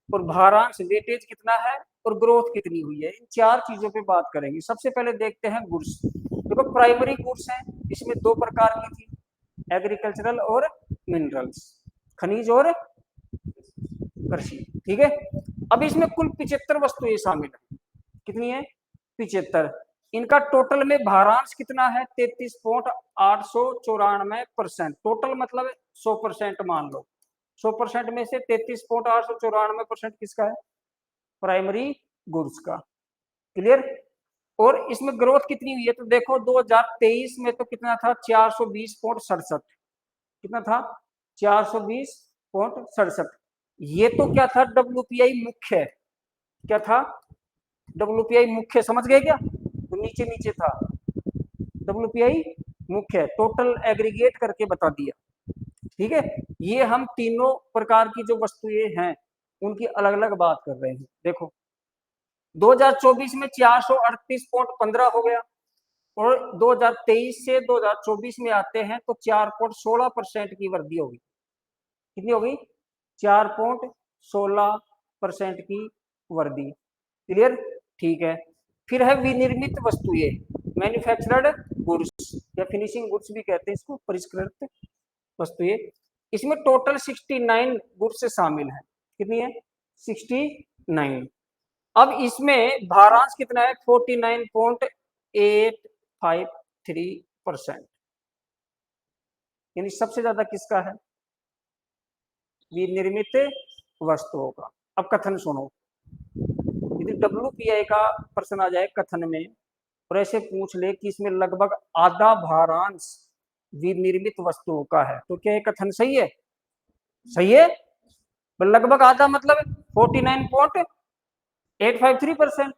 और भारांश वेटेज कितना है, और ग्रोथ कितनी हुई है, इन चार चीजों पे बात करेंगे। सबसे पहले देखते हैं गुड्स। देखो प्राइमरी गुड्स है, इसमें दो प्रकार की थी, एग्रीकल्चरल और मिनरल्स, खनिज और कृषि। ठीक है, अब इसमें कुल 75 वस्तुएं शामिल है। कितनी है? 75। इनका टोटल में भारांश कितना है? 33.894%। टोटल मतलब 100% मान लो, 100% में से 33.894% किसका है? प्राइमरी गुड्स का। क्लियर? और इसमें ग्रोथ कितनी हुई है तो देखो 2023 में तो कितना था? 420.67। कितना था? 420.67। ये तो क्या था? WPI मुख्य। क्या था? WPI मुख्य। समझ गए क्या? तो नीचे नीचे था WPI मुख्य, टोटल एग्रीगेट करके बता दिया। ठीक है, ये हम तीनों प्रकार की जो वस्तुएं हैं उनकी अलग अलग बात कर रहे हैं। देखो 2024 में 438.15 हो गया, और 2023 से 2024 में आते हैं तो 4.16% की वृद्धि होगी। कितनी होगी? 4.16% की वृद्धि। क्लियर? ठीक है, फिर है विनिर्मित वस्तुएं, मैन्युफैक्चर्ड गुड्स या फिनिशिंग गुड्स भी कहते हैं इसको, परिष्कृत वस्तुएं। इसमें टोटल 69 गुड्स शामिल है। कितनी है? 69। अब इसमें भारांश कितना है? 49.853%। यानी सबसे ज्यादा किसका है? विनिर्मित वस्तुओं का। अब कथन सुनो, यदि WPI का प्रश्न आ जाए कथन में और ऐसे पूछ ले कि इसमें लगभग आधा भारांश विनिर्मित वस्तुओं का है, तो क्या ये कथन सही है? सही है। लगभग आधा मतलब 49.853%।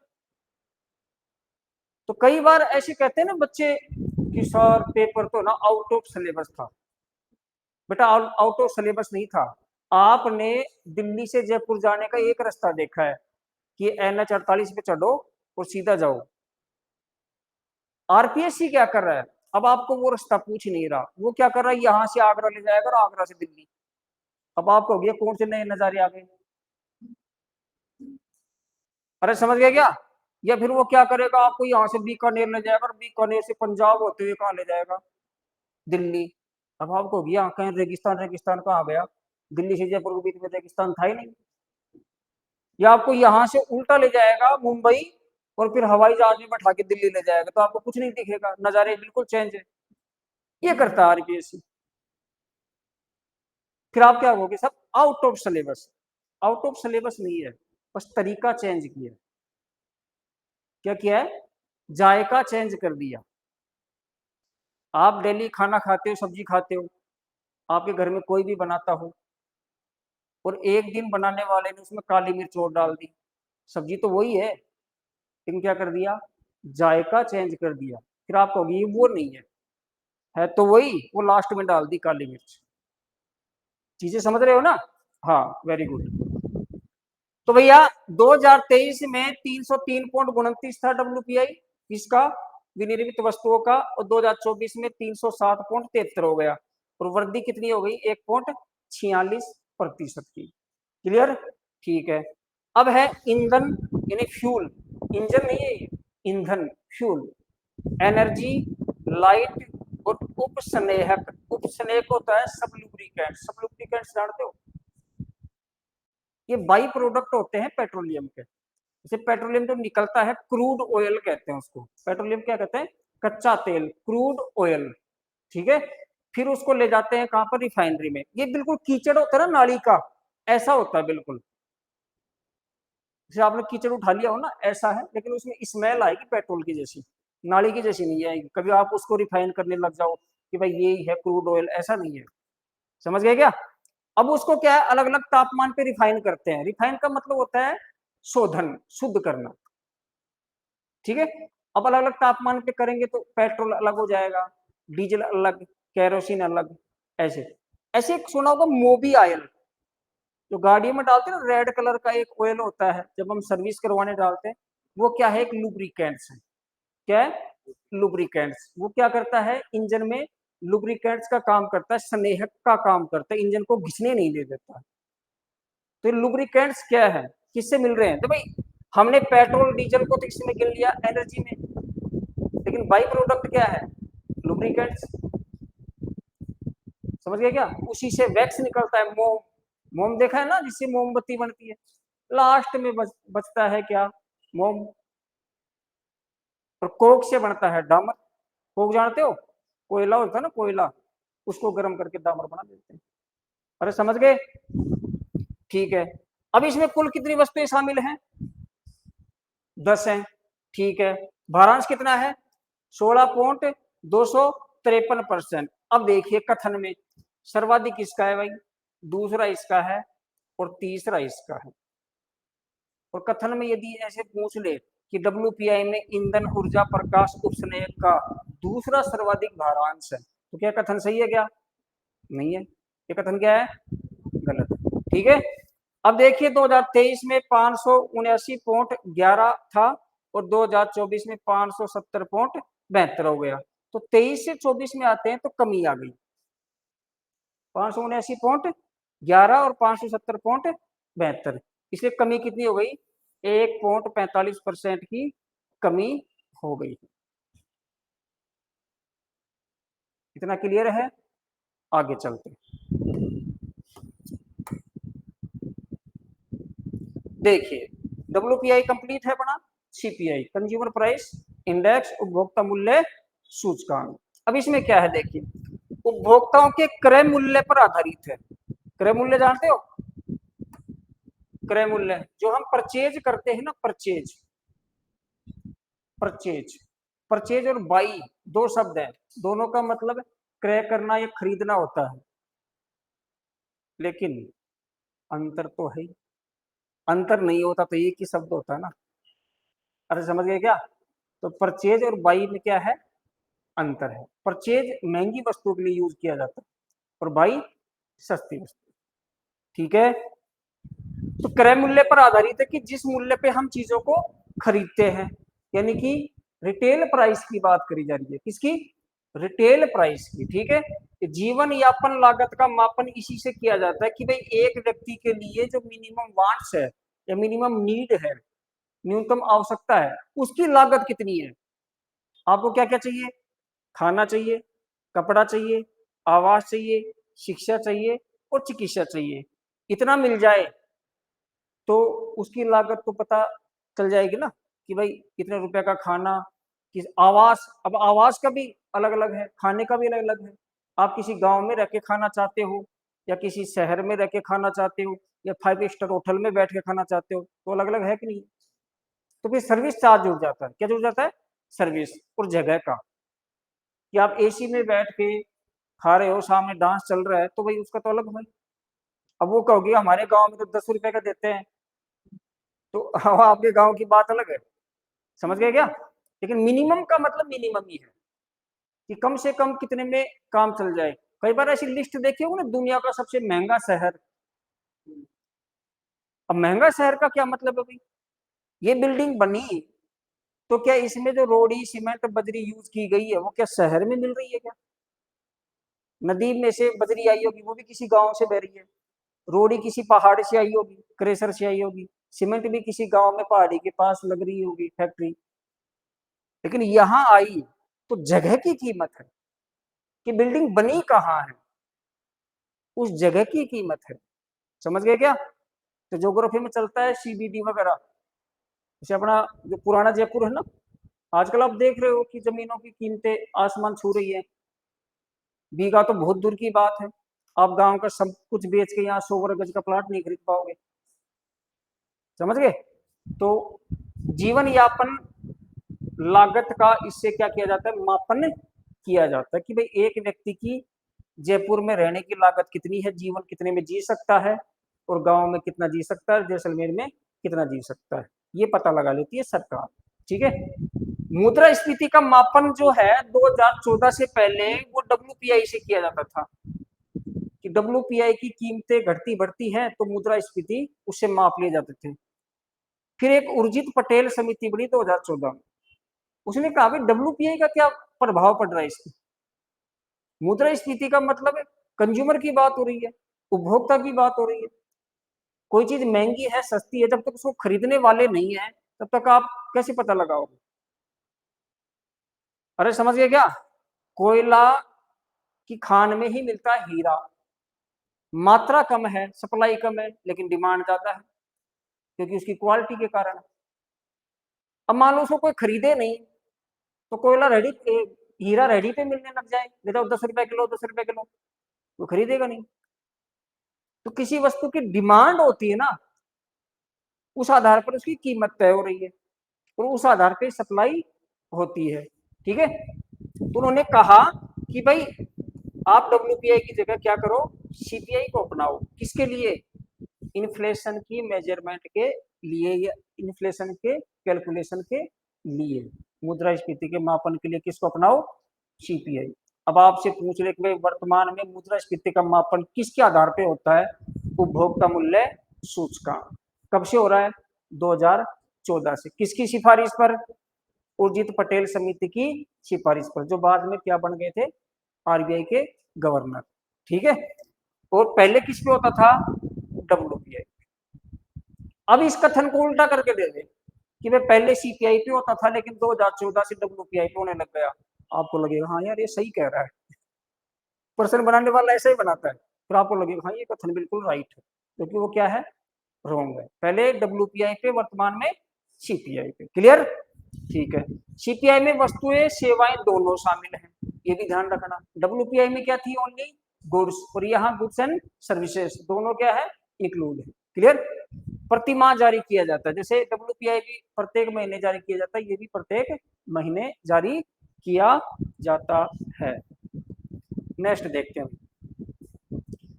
तो कई बार ऐसे कहते हैं ना बच्चे कि सर पेपर तो ना आउट ऑफ सिलेबस था। बेटा आउट ऑफ सिलेबस नहीं था। आपने दिल्ली से जयपुर जाने का एक रास्ता देखा है कि NH 48 पे चढ़ो और सीधा जाओ। RPSC क्या कर रहा है? अब आपको वो रास्ता पूछ नहीं रहा, वो क्या कर रहा है, यहां से आगरा ले जाएगा और आगरा से दिल्ली। अब आपको हो गया कौन से नए नजारे आ गए? अरे समझ गया क्या? या फिर वो क्या करेगा, आपको यहाँ से बीकानेर ले जाएगा और बीकानेर से पंजाब होते हुए कहाँ ले जाएगा? दिल्ली। अब आपको हो गया कहीं रेगिस्तान, रेगिस्तान कहाँ गया? दिल्ली से जयपुर के बीच में रेगिस्तान था ही नहीं। या आपको यहाँ से उल्टा ले जाएगा मुंबई और फिर हवाई जहाज में बैठा के दिल्ली ले जाएगा, तो आपको कुछ नहीं दिखेगा, नजारे बिल्कुल चेंज है। ये करता है RPSC। फिर आप क्या कहोगे? सब out of syllabus. Out of syllabus नहीं है, बस तरीका चेंज किया। क्या किया है? जायका चेंज कर दिया। आप डेली खाना खाते हो, सब्जी खाते हो, आपके घर में कोई भी बनाता हो, और एक दिन बनाने वाले ने उसमें काली मिर्च और डाल दी, सब्जी तो वही है, लेकिन क्या कर दिया? जायका चेंज कर दिया। फिर आप कहोगे ये वो नहीं है तो वही, वो लास्ट में डाल दी काली मिर्च। चीजें समझ रहे हो ना? हाँ, वेरी गुड। तो भैया 2023 में 303.29 था WPI किसका? विनिर्मित वस्तुओं का, और 2024 में 307.73 हो गया, और वृद्धि कितनी हो गई? 1.46% की। क्लियर? ठीक है। अब है ईंधन यानी फ्यूल, इंजन नहीं है, ईंधन फ्यूल, एनर्जी, लाइट और उपस्नेहक। उपस्नेहक होता है सब लुब्रिकेंट। सब लुब्रिकेंट्स जानते हो? ये बाई प्रोडक्ट होते हैं पेट्रोलियम के। जैसे पेट्रोलियम जो निकलता है, क्रूड ऑयल कहते हैं उसको। पेट्रोलियम क्या कहते हैं? कच्चा तेल, क्रूड ऑयल। ठीक है। फिर उसको ले जाते हैं कहां पर? रिफाइनरी में। ये बिल्कुल कीचड़ होता है ना नाली का, ऐसा होता है बिल्कुल। जैसे आपने कीचड़ उठा लिया हो ना, ऐसा है, लेकिन उसमें स्मेल आएगी पेट्रोल की जैसी, नाली की जैसी नहीं आएगी। कभी आप उसको रिफाइन करने लग जाओ कि भाई ये है क्रूड ऑयल, ऐसा नहीं है। समझ गए क्या? अब उसको क्या है, अलग अलग तापमान पे रिफाइन करते हैं। रिफाइन का मतलब होता है शोधन, शुद्ध करना। ठीक है। अब अलग अलग तापमान पे करेंगे तो पेट्रोल अलग हो जाएगा, डीजल अलग, कैरोसिन अलग, ऐसे। ऐसे एक सुना होगा मोबी ऑयल, जो गाड़ियों में डालते हैं ना, रेड कलर का एक ऑयल होता है, जब हम सर्विस करवाने डालते हैं। वो क्या है? एक लुब्रिकेंट्स है। क्या है? लुब्रिकेंट्स। वो क्या करता है? इंजन में लुब्रिकेंट्स का काम करता है, स्नेहक का काम करता है, इंजन को घिसने नहीं दे देता। तो लुब्रिकेंट्स क्या है, किससे मिल रहे हैं? तो भाई हमने पेट्रोल डीजल को तो इसमें गिन लिया एनर्जी में, लेकिन बाई प्रोडक्ट क्या है? लुब्रिकेंट्स। समझ गए क्या? उसी से वैक्स निकलता है, मोम। मोम देखा है ना, जिससे मोमबत्ती बनती है। लास्ट में बचता है क्या? मोम। और कोक से बनता है डामर। कोक जानते हो? कोयला होता है ना, कोयला, उसको गर्म करके डामर बना देते हैं। अरे समझ गए? ठीक है। अब इसमें कुल कितनी वस्तुएं शामिल हैं? 10 हैं। ठीक है। भारांश कितना है? 16.253%। अब देखिए कथन में सर्वाधिक किसका है भाई? दूसरा इसका है, और तीसरा इसका है। और कथन में यदि ऐसे पूछ ले कि WPI में ईंधन, ऊर्जा, प्रकाश, उपस्नेहक का दूसरा सर्वाधिक भारांश है, तो क्या कथन सही है क्या? नहीं है। ये कथन क्या है? गलत है। ठीक है। अब देखिए 2023 में 579.11 था, और 2024 में 570.72 हो गया। तो 23 से 24 में आते हैं तो कमी आ गई। 579.11 और 570.72, इसलिए कमी कितनी हो गई? 1.45% की कमी हो गई। इतना क्लियर है? आगे चलते देखिए, WPI कंप्लीट है बना। CPI, कंज्यूमर प्राइस इंडेक्स, उपभोक्ता मूल्य सूचकांक। अब इसमें क्या है देखिए, उपभोक्ताओं के क्रय मूल्य पर आधारित है। क्रय मूल्य जानते हो? क्रय मूल्य जो हम परचेज करते हैं ना, परचेज, परचेज, परचेज और बाई दो शब्द हैं, दोनों का मतलब क्रय करना या खरीदना होता है, लेकिन अंतर तो है ही। अंतर नहीं होता तो एक ही शब्द होता है ना। अरे समझ गए क्या? तो परचेज और बाई में क्या है? अंतर है। परचेज महंगी वस्तुओं के लिए यूज किया जाता है, और बाई सस्ती वस्तु। ठीक है। तो क्रय मूल्य पर आधारित है कि जिस मूल्य पे हम चीजों को खरीदते हैं, यानी कि रिटेल प्राइस की बात करी जा रही है। किसकी? रिटेल प्राइस की। ठीक है। जीवन यापन लागत का मापन इसी से किया जाता है कि भाई एक व्यक्ति के लिए जो मिनिमम वांट्स है या मिनिमम नीड है, न्यूनतम आवश्यकता है, उसकी लागत कितनी है। आपको क्या क्या चाहिए? खाना चाहिए, कपड़ा चाहिए, आवास चाहिए, शिक्षा चाहिए, और चिकित्सा चाहिए। इतना मिल जाए तो उसकी लागत तो पता चल जाएगी ना, कि भाई कितने रुपए का खाना, किस आवास। अब आवास का भी अलग अलग है, खाने का भी अलग अलग है। आप किसी गांव में रह के खाना चाहते हो, या किसी शहर में रह के खाना चाहते हो, या 5 स्टार होटल में बैठ के खाना चाहते हो, तो अलग अलग है कि नहीं? तो फिर सर्विस चार्ज जुड़ जाता है। क्या जुड़ जाता है? सर्विस और जगह का। कि आप एसी में बैठ के खा रहे हो, सामने डांस चल रहा है, तो भाई उसका तो अलग भाई। अब वो कहोगे हमारे गांव में तो 10 रुपए का देते हैं, तो आपके गांव की बात अलग है। समझ गए क्या? लेकिन मिनिमम का मतलब मिनिमम ही है कि कम से कम कितने में काम चल जाए। कई बार ऐसी लिस्ट देखी होगी ना, दुनिया का सबसे महंगा शहर। अब महंगा शहर का क्या मतलब है भाई? ये बिल्डिंग बनी तो क्या इसमें जो रोड़ी सीमेंट बजरी यूज की गई है वो क्या शहर में मिल रही है क्या? नदी में से बजरी आई होगी, वो भी किसी गांव से बह रही है। रोड़ी किसी पहाड़ से आई होगी, क्रेशर से आई होगी। सीमेंट भी किसी गांव में पहाड़ी के पास लग रही होगी फैक्ट्री। लेकिन यहाँ आई तो जगह की कीमत है कि बिल्डिंग बनी कहाँ है, उस जगह की कीमत है। समझ गए क्या? तो ज्योग्राफी में चलता है सीबीडी वगैरह। जैसे अपना जो पुराना जयपुर है ना, आजकल आप देख रहे हो कि जमीनों की कीमतें आसमान छू रही है। बीघा तो बहुत दूर की बात है, आप गांव का सब कुछ बेच के यहाँ 100 वर्ग गज का प्लाट नहीं खरीद पाओगे। समझ गए? तो जीवन यापन लागत का इससे क्या किया जाता है? मापन किया जाता है कि भाई एक व्यक्ति की जयपुर में रहने की लागत कितनी है, जीवन कितने में जी सकता है, और गांव में कितना जी सकता है, जैसलमेर में कितना जी सकता है, ये पता लगा लेती है सरकार। ठीक है। मुद्रास्फीति का मापन जो है 2014 से पहले वो डब्ल्यूपीआई से किया जाता था कि डब्ल्यूपीआई की कीमतें घटती बढ़ती हैं तो मुद्रास्फीति उससे माप लिए जाते थे। फिर एक उर्जित पटेल समिति बनी 2014 में। उसने कहा भाई डब्ल्यूपीआई का क्या प्रभाव पड़ रहा है इसमें? मुद्रास्फीति का मतलब है कंज्यूमर की बात हो रही है, उपभोक्ता की बात हो रही है। कोई चीज महंगी है सस्ती है, जब तक उसको खरीदने वाले नहीं है तब तक आप कैसे पता लगाओगे? अरे समझ गए क्या? कोयला की खान में ही मिलता है हीरा। मात्रा कम है, सप्लाई कम है, लेकिन डिमांड ज्यादा है क्योंकि उसकी क्वालिटी के कारण। अब मान लो उसको कोई खरीदे नहीं तो कोयला रेडी, हीरा रेडी पे मिलने लग जाए, बताओ 10 रुपए किलो 10 रुपए किलो, वो खरीदेगा नहीं। तो किसी वस्तु की डिमांड होती है ना, उस आधार पर उसकी कीमत तय हो रही है और उस आधार पर सप्लाई होती है। ठीक है। तो उन्होंने कहा कि भाई आप डब्ल्यूपीआई की जगह क्या करो, सीपीआई को अपनाओ। किसके लिए? इन्फ्लेशन की मेजरमेंट के लिए या इन्फ्लेशन के कैलकुलेशन के लिए, मुद्रास्फीति के मापन के लिए किसको अपनाओ? सीपीआई। अब आपसे पूछ रहे कि भाई वर्तमान में मुद्रास्फीति का मापन किसके आधार पे होता है? उपभोक्ता मूल्य सूचकांक। कब से हो रहा है? 2014 से। किसकी सिफारिश पर? उर्जित पटेल समिति की सिफारिश पर, जो बाद में क्या बन गए थे? आरबीआई के गवर्नर। ठीक है। और पहले किस पे होता था? डब्ल्यूपीआई। अब इस कथन को उल्टा करके दे दे कि भाई पहले सीपीआई पे होता था लेकिन 2014 से डब्ल्यूपीआई पे होने लग गया। आपको लगेगा हाँ यार ये सही कह रहा है, प्रश्न बनाने वाला ऐसा ही बनाता है। फिर आपको लगेगा हाँ ये कथन बिल्कुल राइट है, क्योंकि वो क्या है? रॉन्ग है। पहले डब्ल्यूपीआई पे, वर्तमान में सीपीआई पे। क्लियर? ठीक है। सीपीआई में वस्तुएं सेवाएं दोनों शामिल हैं, ये भी ध्यान रखना। डब्ल्यूपीआई में क्या थी? ओनली गुड्स, और यहाँ गुड्स एंड सर्विसेज दोनों क्या है? इंक्लूड है। क्लियर? प्रति माह जारी किया जाता है, जैसे डब्ल्यूपीआई भी प्रत्येक महीने जारी किया जाता है, ये भी प्रत्येक महीने जारी किया जाता है। नेक्स्ट देखते हैं।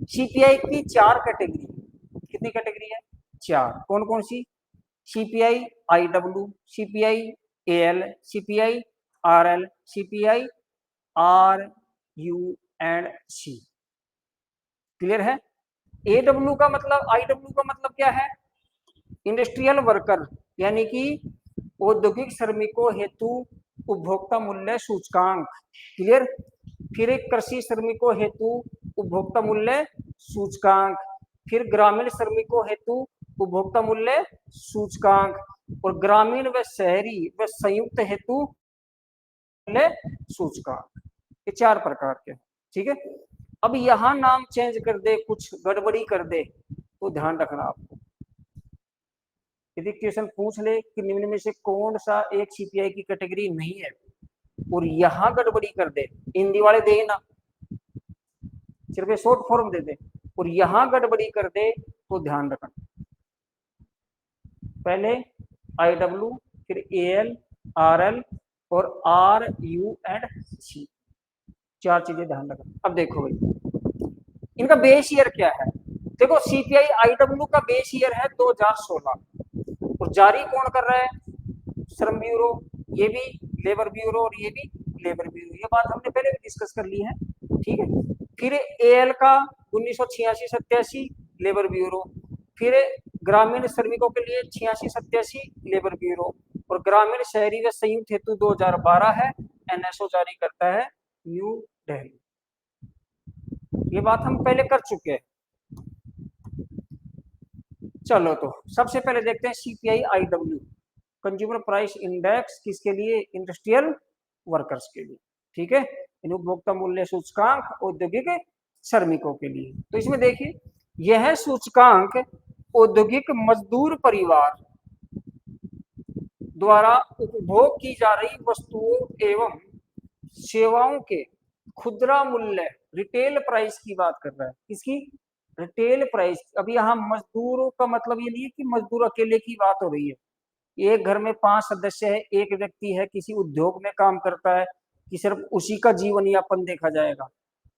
सीपीआई की 4 कैटेगरी। कितनी कैटेगरी है? 4। कौन कौन सी? CPI IW, CPI AL, CPI RL, CPI R U and C. Clear है? एडब्ल्यू का मतलब, आईडब्ल्यू का मतलब क्या है? इंडस्ट्रियल वर्कर, यानी कि औद्योगिक श्रमिकों हेतु उपभोक्ता मूल्य सूचकांक। क्लियर? फिर एक कृषि श्रमिकों हेतु उपभोक्ता मूल्य सूचकांक, फिर ग्रामीण श्रमिकों हेतु उपभोक्ता मूल्य सूचकांक, और ग्रामीण व शहरी व संयुक्त हेतु मूल्य सूचकांक। ये 4 प्रकार के। ठीक है। अब यहां नाम चेंज कर दे, कुछ गड़बड़ी कर दे, तो ध्यान रखना आपको। यदि क्वेश्चन पूछ ले कि निम्न में से कौन सा एक सीपीआई की कैटेगरी नहीं है और यहां गड़बड़ी कर दे, हिंदी वाले दे ना, सिर्फ शॉर्ट फॉर्म दे दे, और यहां गड़बड़ी कर दे तो ध्यान रखना। पहले आईडब्ल्यू, फिर AL, RL और RU एंड C, 4 चीजें ध्यान रखना। अब देखो भाई इनका बेस ईयर क्या है। देखो CPI IW का बेस ईयर है 2016 और जारी कौन कर रहा है, श्रम ब्यूरो, ये भी लेबर ब्यूरो और ये भी लेबर ब्यूरो, ये बात हमने पहले भी डिस्कस कर ली है, ठीक है। फिर AL का 1986-87 लेबर ब्यूरो, फिर ग्रामीण श्रमिकों के लिए 86-87 लेबर ब्यूरो, और ग्रामीण शहरी व संयुक्त हेतु 2012 है, NSO जारी करता है न्यू दिल्ली। ये बात हम पहले कर चुके हैं। चलो तो सबसे पहले देखते हैं CPI IW, consumer price index, किसके लिए, इंडस्ट्रियल वर्कर्स के लिए, ठीक है, उपभोक्ता मूल्य सूचकांक औद्योगिक श्रमिकों के लिए। तो इसमें देखिए यह सूचकांक औद्योगिक मजदूर परिवार द्वारा उपभोग की जा रही वस्तुओं एवं सेवाओं के खुदरा मूल्य, रिटेल प्राइस की बात कर रहा है, किसकी, रिटेल प्राइस। अब यहाँ मजदूरों का मतलब ये नहीं है कि मजदूर अकेले की बात हो रही है, एक घर में 5 सदस्य है, एक व्यक्ति है किसी उद्योग में काम करता है, कि सिर्फ उसी का जीवन यापन देखा जाएगा,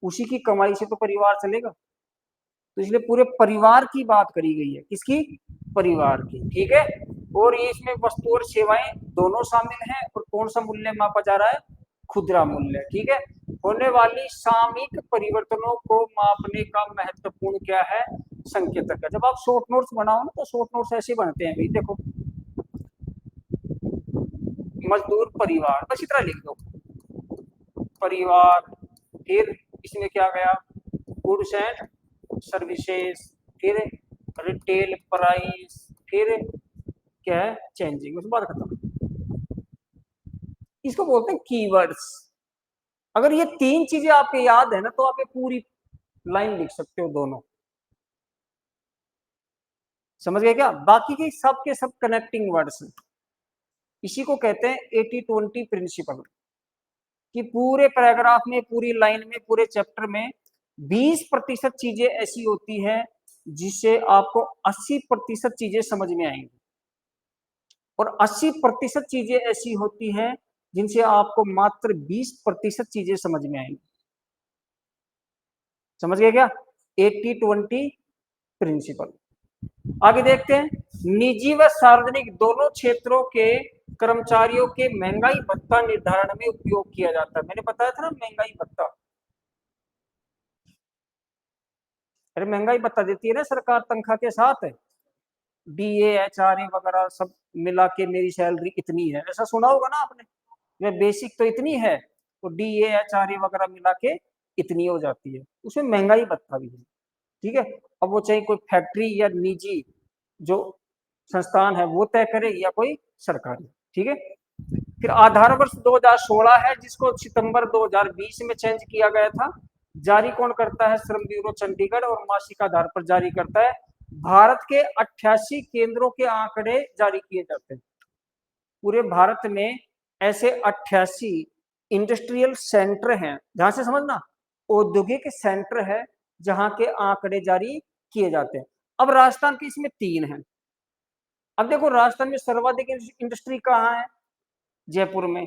उसी की कमाई से तो परिवार चलेगा, तो इसलिए पूरे परिवार की बात करी गई है, किसकी, परिवार की, ठीक है। और ये इसमें वस्तु और सेवाएं दोनों शामिल हैं, और कौन सा मूल्य मापा जा रहा है, खुदरा मूल्य, ठीक है। होने वाली सामयिक परिवर्तनों को मापने का महत्वपूर्ण क्या है, संकेतक है। जब आप शॉर्ट नोट्स बनाओ ना, तो शॉर्ट नोट्स ऐसे बनते हैं भाई, देखो मजदूर परिवार, बस इतना लिख दो, परिवार, फिर इसमें क्या गया, गुड्स एंड सर्विसेज, फिर रिटेल प्राइस, फिर क्या है, चेंजिंग, उस बात खत्म। इसको बोलते हैं कीवर्ड्स। अगर ये 3 चीजें आपके याद है ना, तो आप ये पूरी लाइन लिख सकते हो दोनों, समझ गए क्या। बाकी के सब कनेक्टिंग वर्ड्स, इसी को कहते हैं 80-20 प्रिंसिपल, कि पूरे पैराग्राफ में, पूरी लाइन में, पूरे चैप्टर में 20% चीजें ऐसी होती हैं जिससे आपको 80% चीजें समझ में आएंगी, और 80% चीजें ऐसी होती हैं जिनसे आपको मात्र 20% चीजें समझ में आएंगी। समझ गए क्या, 80-20 प्रिंसिपल। आगे देखते हैं, निजी व सार्वजनिक दोनों क्षेत्रों के कर्मचारियों के महंगाई भत्ता निर्धारण में उपयोग किया जाता है। मैंने बताया था ना महंगाई भत्ता, अरे महंगाई भत्ता देती है ना सरकार तनख्वाह के साथ, DA HRA वगैरह सब मिला के मेरी सैलरी इतनी है, ऐसा सुना होगा ना आपने, मैं बेसिक तो इतनी है, तो DA HRA वगैरह मिला के इतनी हो जाती है, उसमें महंगाई भत्ता भी है, ठीक है। अब वो चाहे कोई फैक्ट्री या निजी जो संस्थान है वो तय करे, या कोई सरकारी, ठीक है। फिर आधार वर्ष 2016 है, जिसको सितंबर 2020 में चेंज किया गया था। जारी कौन करता है, श्रम ब्यूरो चंडीगढ़, और मासिक आधार पर जारी करता है। भारत के 88 केंद्रों के आंकड़े जारी किए जाते हैं। पूरे भारत में ऐसे 88 इंडस्ट्रियल सेंटर हैं, जहां से समझना औद्योगिक सेंटर है, जहां के आंकड़े जारी किए जाते हैं। अब राजस्थान के इसमें 3 हैं। अब देखो राजस्थान में सर्वाधिक इंडस्ट्री कहाँ है, जयपुर में,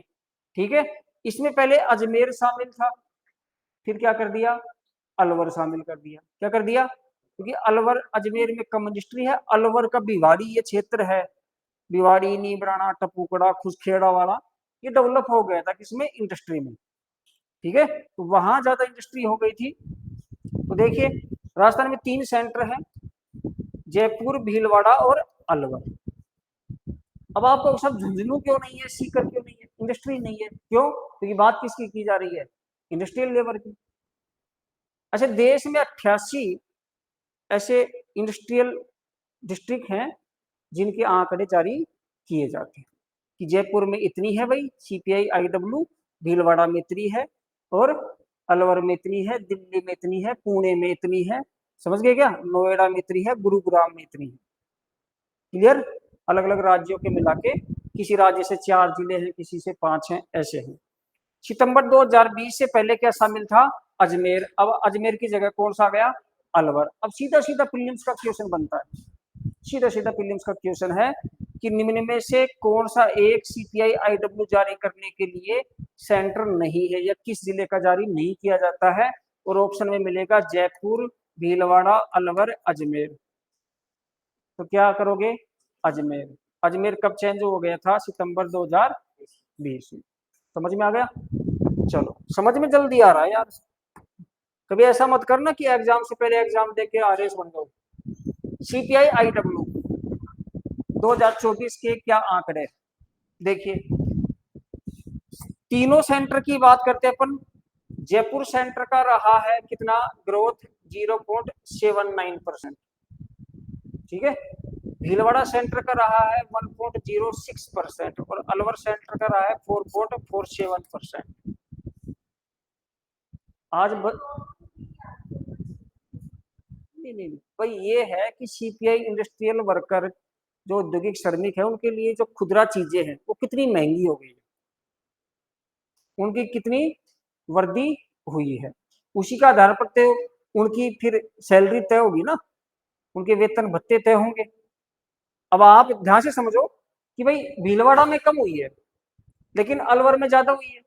ठीक है। इसमें पहले अजमेर शामिल था, फिर क्या कर दिया, अलवर शामिल कर दिया। क्या कर दिया, क्योंकि अलवर, अजमेर में कम इंडस्ट्री है, अलवर का भिवाड़ी ये क्षेत्र है, भिवाड़ी, नीमराना, टपुकड़ा, खुसखेड़ा वाला, ये डेवलप हो गया था किसमें, इंडस्ट्री में, ठीक है। तो वहां ज्यादा इंडस्ट्री हो गई थी। तो देखिए राजस्थान में 3 सेंटर हैं, जयपुर, भीलवाड़ा और अलवर। अब आपको सब झुंझुनू क्यों नहीं है, सीकर क्यों नहीं है, इंडस्ट्री नहीं है, क्यों, क्योंकि बात किसकी की जा रही है, इंडस्ट्रियल लेबर की। अच्छा, देश में 88 ऐसे इंडस्ट्रियल डिस्ट्रिक्ट हैं जिनके आंकड़े जारी किए जाते हैं, कि जयपुर में इतनी है भाई CPI IW, भीलवाड़ा में इतनी है, और अलवर में इतनी है, दिल्ली में इतनी है, पुणे में इतनी है, समझ गए क्या, नोएडा में इतनी है, गुरुग्राम में इतनी है, क्लियर। अलग अलग राज्यों के मिला के, किसी राज्य से 4 जिले हैं, किसी से 5 हैं, ऐसे हैं। सितंबर 2020 से पहले क्या शामिल था, अजमेर। अब अजमेर की जगह कौन सा आ गया, अलवर। अब सीधा सीधा प्रीलिम्स का क्वेश्चन बनता है, सीधा सीधा प्रीलिम्स का क्वेश्चन है, कि निम्न में से कौन सा एक सीपीआई आईडब्ल्यू जारी करने के लिए सेंटर नहीं है या किस जिले का जारी नहीं किया जाता है, और ऑप्शन में मिलेगा जयपुर, भीलवाड़ा, अलवर, अजमेर। तो क्या करोगे? अजमेर। अजमेर कब चेंज हो गया था? सितंबर 2020 में। समझ में आ गया? चलो, समझ में जल्दी आ रहा है यार। कभी ऐसा मत करना कि एग्जाम से पहले एग्जाम दे के आरएस बन जाओ। सीपीआई आईडब्ल्यू 2024 के क्या आंकड़े देखिए। तीनों सेंटर की बात करते हैं अपन। जयपुर सेंटर का रहा है कितना ग्रोथ? 0.79%। ठीक है। भीलवाड़ा सेंटर का रहा है 1.06% और अलवर सेंटर का रहा है 4.47%। आज नहीं नहीं भाई, ये है कि सीपीआई इंडस्ट्रियल वर्कर जो औद्योगिक श्रमिक है उनके लिए जो खुदरा चीजें हैं वो कितनी महंगी हो गई है, उनकी कितनी वृद्धि हुई है, उसी का आधार पर तो उनकी फिर सैलरी तय होगी ना, उनके वेतन भत्ते तय होंगे। अब आप ध्यान से समझो कि भाई भीलवाड़ा में कम हुई है लेकिन अलवर में ज्यादा हुई है।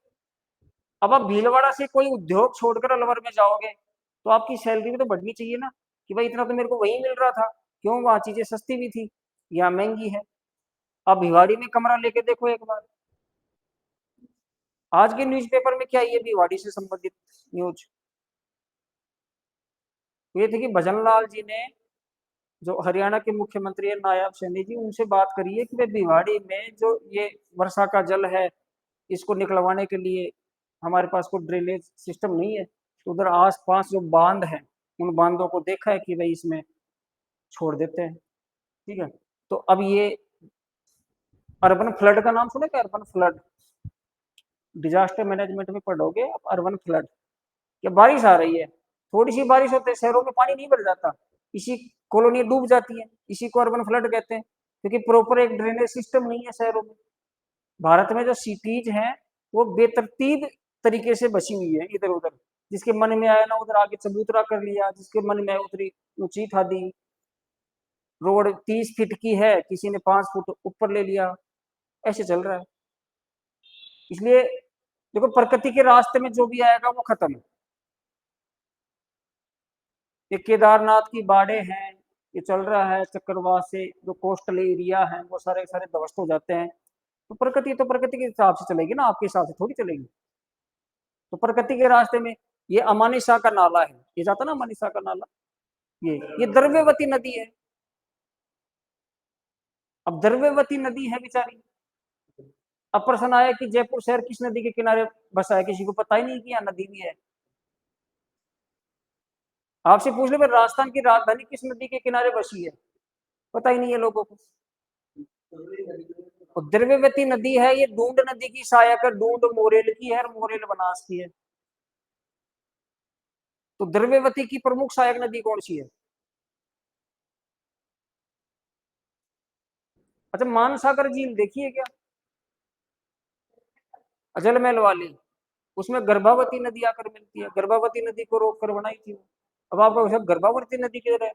अब आप भीलवाड़ा से कोई उद्योग छोड़कर अलवर में जाओगे तो आपकी सैलरी भी तो बढ़नी चाहिए ना, कि भाई इतना तो मेरे को वही मिल रहा था। क्यों? वहां चीजें सस्ती भी थी, यहाँ महंगी है। आप भिवाड़ी में कमरा लेके देखो एक बार। आज के न्यूज़पेपर में क्या ये भिवाड़ी से संबंधित न्यूज ये थी कि भजन लाल जी ने, जो हरियाणा के मुख्यमंत्री है नायब सैनी जी, उनसे बात करी है कि वे भिवाड़ी में जो ये वर्षा का जल है इसको निकलवाने के लिए हमारे पास कोई ड्रेनेज सिस्टम नहीं है, तो उधर आस पास जो बांध है उन बांधों को देखा है कि भाई इसमें छोड़ देते हैं। ठीक है। तो अब ये अर्बन फ्लड का नाम सुना क्या? अर्बन फ्लड, डिजास्टर मैनेजमेंट में पढ़ोगे आप। अर्बन फ्लड, या बारिश आ रही है, थोड़ी सी बारिश होते शहरों में पानी नहीं भर जाता, इसी कॉलोनी डूब जाती है, इसी को अर्बन फ्लड कहते हैं, क्योंकि प्रॉपर एक ड्रेनेज सिस्टम नहीं है शहरों में। भारत में जो सिटीज हैं वो बेतरतीब तरीके से बसी हुई है इधर उधर, जिसके मन में आया ना उधर आगे चबूतरा कर लिया, जिसके मन में उतरी ऊंची ठा दी। रोड 30 फीट की है, किसी ने 5 फुट ऊपर ले लिया, ऐसे चल रहा है। इसलिए देखो, प्रकृति के रास्ते में जो भी आएगा वो खत्म है। ये केदारनाथ की बाढ़े हैं, ये चल रहा है चक्रवात से, जो कोस्टल एरिया है वो सारे सारे ध्वस्त हो जाते हैं। तो प्रकृति के हिसाब से चलेगी ना, आपके हिसाब से थोड़ी चलेगी। तो प्रकृति के रास्ते में ये अमानिशा का नाला है, ये जाता ना अमानिशा का नाला, ये द्रव्यवती नदी है। अब द्रव्यवती नदी है बेचारी। अब प्रश्न आया कि जयपुर शहर किस नदी के किनारे बसा है, किसी को पता ही नहीं कि यहाँ नदी भी है। आपसे पूछ लो राजस्थान की राजधानी किस नदी के किनारे बसी है, पता ही नहीं है लोगों को। तो द्रव्यवती नदी है ये डूंड नदी की सहायक है, डूंड मोरेल की है और मोरेल बनास की है। तो द्रव्यवती की प्रमुख सहायक नदी कौन सी है? अच्छा, मानसागर झील देखिए क्या? अजल महल वाली, उसमें गर्भावती नदी आकर मिलती है, गर्भावती नदी को रोक कर बनाई थी। अब आपको गर्भावती नदी किधर है?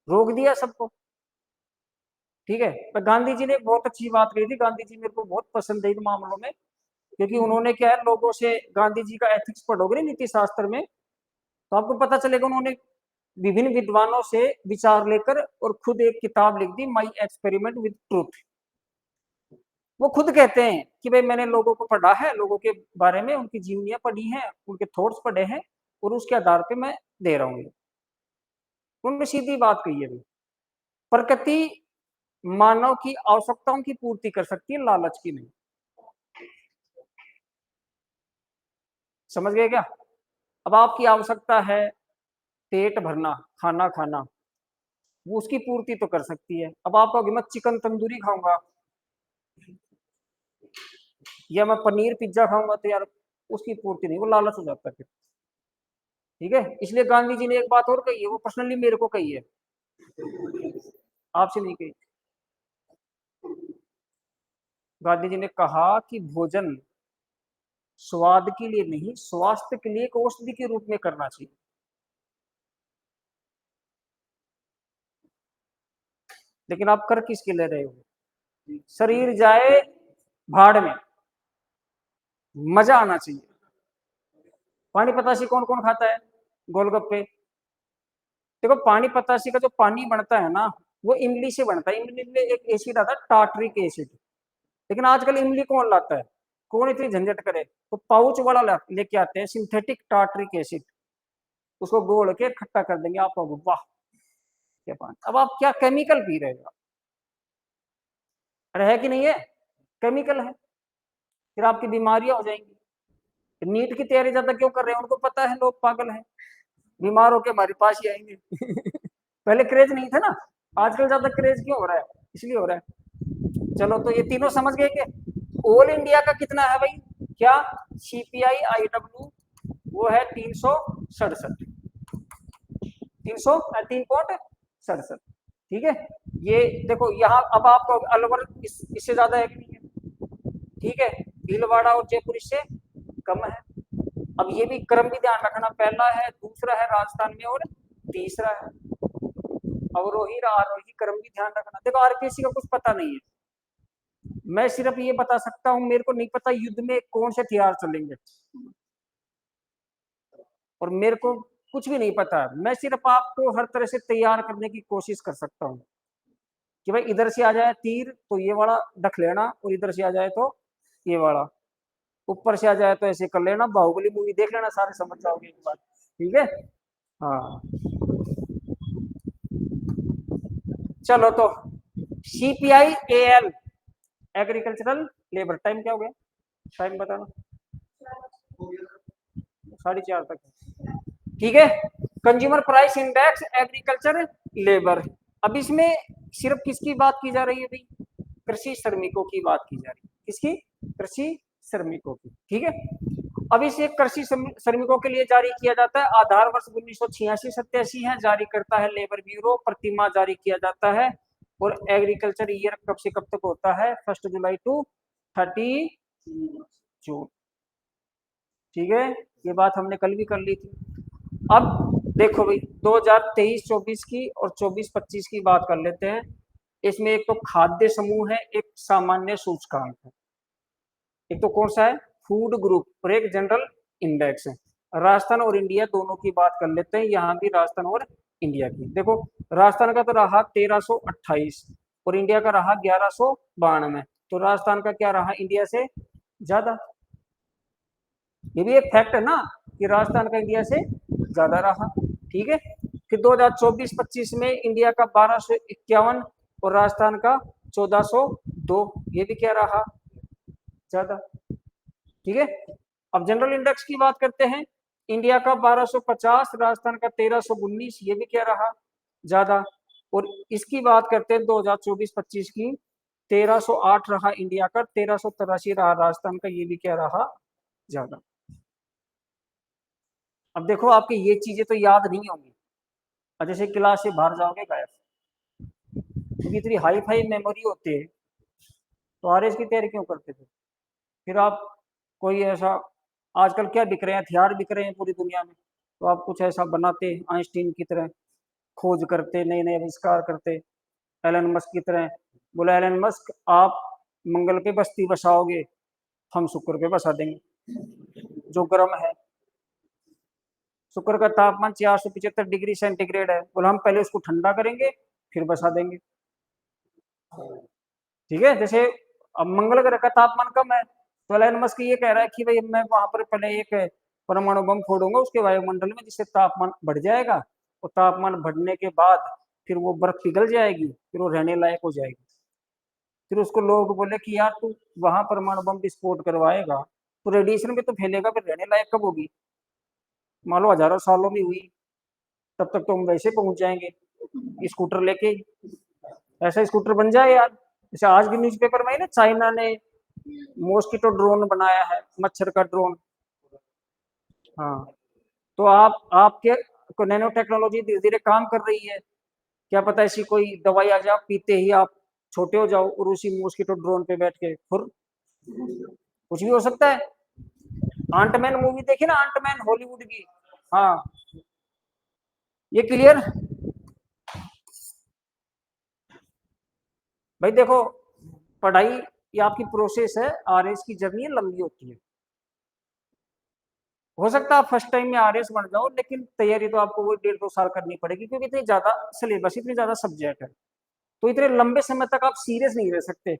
रोक दिया सबको। ठीक है। तो गांधी जी ने एक बहुत अच्छी बात कही थी, गांधी जी मेरे को बहुत पसंद है इन मामलों में, क्योंकि उन्होंने क्या है, लोगों से गांधी जी का एथिक्स पढ़ोगे नीति शास्त्र में तो आपको पता चलेगा, उन्होंने विभिन्न विद्वानों से विचार लेकर और खुद एक किताब लिख दी, माई एक्सपेरिमेंट विद ट्रूथ। वो खुद कहते हैं कि भाई मैंने लोगों को पढ़ा है, लोगों के बारे में उनकी जीवनियां पढ़ी हैं, उनके थॉट्स पढ़े हैं और उसके आधार पे मैं दे रहा हूँ। उन्होंने सीधी बात कही है। प्रकृति मानव की आवश्यकताओं की पूर्ति कर सकती है, लालच की नहीं। समझ गए क्या? अब आपकी आवश्यकता है पेट भरना, खाना खाना, वो उसकी पूर्ति तो कर सकती है। अब आप कहोगे मैं चिकन तंदूरी खाऊंगा या मैं पनीर पिज्जा खाऊंगा, तो यार उसकी पूर्ति नहीं, वो लालच हो जाता है फिर। ठीक है। इसलिए गांधी जी ने एक बात और कही है, वो पर्सनली मेरे को कही है, आपसे नहीं कही। गांधी जी ने कहा कि भोजन स्वाद के लिए नहीं, स्वास्थ्य के लिए एक औषधि के रूप में करना चाहिए। लेकिन आप कर किसके ले रहे हो? शरीर जाए भाड़ में, मजा आना चाहिए। पानी पतासी कौन कौन खाता है? गोलगप्पे। देखो पानी पतासी का जो पानी बनता है ना, वो इमली से बनता है। इमली में एक एसिड आता है टार्टरिक एसिड। लेकिन आजकल इमली कौन लाता है? कौन इतनी झंझट करे? तो पाउच वाला लेके आते हैं सिंथेटिक टार्टरिक एसिड, उसको घोल के खट्टा कर देंगे आप। वाह क्या पानी! अब आप क्या केमिकल पी रहे हो? अरे है कि नहीं है? केमिकल है। फिर आपकी बीमारियां हो जाएंगी। नीट की तैयारी ज्यादा क्यों कर रहे हैं? उनको पता है लोग पागल हैं, बीमार होके हमारे पास ही आएंगे। पहले क्रेज नहीं था ना, आजकल ज्यादा क्रेज क्यों हो रहा है? इसलिए हो रहा है। चलो तो ये तीनों समझ गए कि ऑल इंडिया का कितना है भाई? क्या सीपीआई आईडब्ल्यू? वो है 367, 303.67। ठीक है, ये देखो यहाँ अब आपको अलवर इससे ज्यादा है कि नहीं है? ठीक है, भीलवाड़ा और जयपुर इससे कम है। अब ये भी क्रम भी ध्यान रखना, पहला है, दूसरा है राजस्थान में, और तीसरा है अवरोही आरोही। क्रम भी ध्यान रखना। देखो आरपीएससी का कुछ पता नहीं है, मैं सिर्फ ये बता सकता हूँ, मेरे को नहीं पता युद्ध में कौन से हथियार चलेंगे, और मेरे को कुछ भी नहीं पता। मैं सिर्फ आपको हर तरह से तैयार करने की कोशिश कर सकता हूँ कि भाई इधर से आ जाए तीर तो ये वाला ढक लेना, और इधर से आ जाए तो ये वाला, ऊपर से आ जाए तो ऐसे कर लेना। बाहुबली मूवी देख लेना, सारे समझ जाओगे एक बार। ठीक है, हाँ। चलो तो CPI AL, agricultural labour. Time क्या हो गया? टाइम बताना। 4:30 तक। ठीक है, consumer price index, agriculture labour. अब इसमें सिर्फ किसकी बात की जा रही है भाई? कृषि श्रमिकों की बात की जा रही है। किसकी? कृषि श्रमिकों की। ठीक है, अब इसे कृषि श्रमिकों के लिए जारी किया जाता है। आधार वर्ष 1986-87 है, जारी करता है लेबर ब्यूरो, प्रतिमाह जारी किया जाता है। और एग्रीकल्चर ईयर कब से कब तक होता है? 1 जुलाई टू 30 जून। ठीक है, ये बात हमने कल भी कर ली थी। अब देखो भाई 2023-24 की और 24-25 की बात कर लेते हैं। इसमें एक तो खाद्य समूह है, एक सामान्य सूचकांक है। एक तो कौन सा है? फूड ग्रुप, और एक जनरल इंडेक्स है। राजस्थान और इंडिया दोनों की बात कर लेते हैं, यहाँ भी राजस्थान और इंडिया की। देखो राजस्थान का तो रहा 1328 और इंडिया का रहा 1192। तो राजस्थान का क्या रहा इंडिया से ज्यादा? ये भी एक फैक्ट है ना कि राजस्थान का इंडिया से ज्यादा रहा। ठीक है, फिर 2024-25 में इंडिया का 1251 और राजस्थान का 1402, ये भी क्या रहा? ज्यादा। ठीक है, अब जनरल इंडेक्स की बात करते हैं। इंडिया का 1250, राजस्थान का 1319, ये भी क्या रहा? ज्यादा। और इसकी बात करते हैं 2024-25 की, 1308 रहा इंडिया का, 1383 रहा राजस्थान का, ये भी क्या रहा? ज्यादा। अब देखो आपकी ये चीजें तो याद नहीं होंगी, और जैसे क्लास से बाहर जाओगे गायब, क्योंकि इतनी हाई फाई मेमोरी होती है। तो आरएस की तैयारी क्यों करते थे? फिर आप कोई ऐसा, आजकल क्या बिक रहे हैं? हथियार बिक रहे हैं पूरी दुनिया में। तो आप कुछ ऐसा बनाते आइंस्टीन की तरह, खोज करते, नए नए आविष्कार करते, एलन मस्क की तरह। बोला एलन मस्क आप मंगल पे बस्ती बसाओगे, हम शुक्र पे बसा देंगे, जो गर्म है। शुक्र का तापमान 475 डिग्री सेंटीग्रेड है। बोला हम पहले उसको ठंडा करेंगे फिर बसा देंगे। ठीक है, जैसे अब मंगल ग्रह का तापमान कम है, तो एलन मस्क ये कह रहा है कि भाई मैं वहां पर पहले एक परमाणु बम फोड़ूंगा उसके वायुमंडल में, जिससे तापमान बढ़ जाएगा, और तापमान बढ़ने के बाद फिर वो बर्फ पिघल जाएगी, फिर वो रहने लायक हो जाएगी। फिर उसको लोग बोले कि यार तू वहां परमाणु बम विस्फोट करवाएगा तो रेडिएशन भी तो फैलेगा, फिर रहने लायक कब होगी? मान लो हजारों सालों में हुई, तब तक तो हम वैसे पहुंच जाएंगे स्कूटर लेके। ऐसा स्कूटर बन जाए यार। जैसे आज भी न्यूज़पेपर में है ना, चाइना ने मॉस्किटो ड्रोन बनाया है, मच्छर का ड्रोन। हाँ, तो आपके को नैनो टेक्नोलॉजी धीरे धीरे काम कर रही है। क्या पता ऐसी कोई दवाई आ जाए, पीते ही आप छोटे हो जाओ, और उसी मॉस्किटो ड्रोन पे बैठ के खुर, कुछ भी हो सकता है। आंटमैन मूवी देखी ना, आंटमैन हॉलीवुड की? हाँ, ये क्लियर। भाई देखो, पढ़ाई ये आपकी प्रोसेस है, आरएस की जर्नी लंबी होती है। हो सकता है आप फर्स्ट टाइम में आरएस बन जाओ, लेकिन तैयारी तो आपको वो 1.5-2 साल करनी पड़ेगी, क्योंकि इतनी ज्यादा सिलेबस, इतनी ज्यादा सब्जेक्ट है, तो इतने लंबे समय तक आप सीरियस नहीं रह सकते।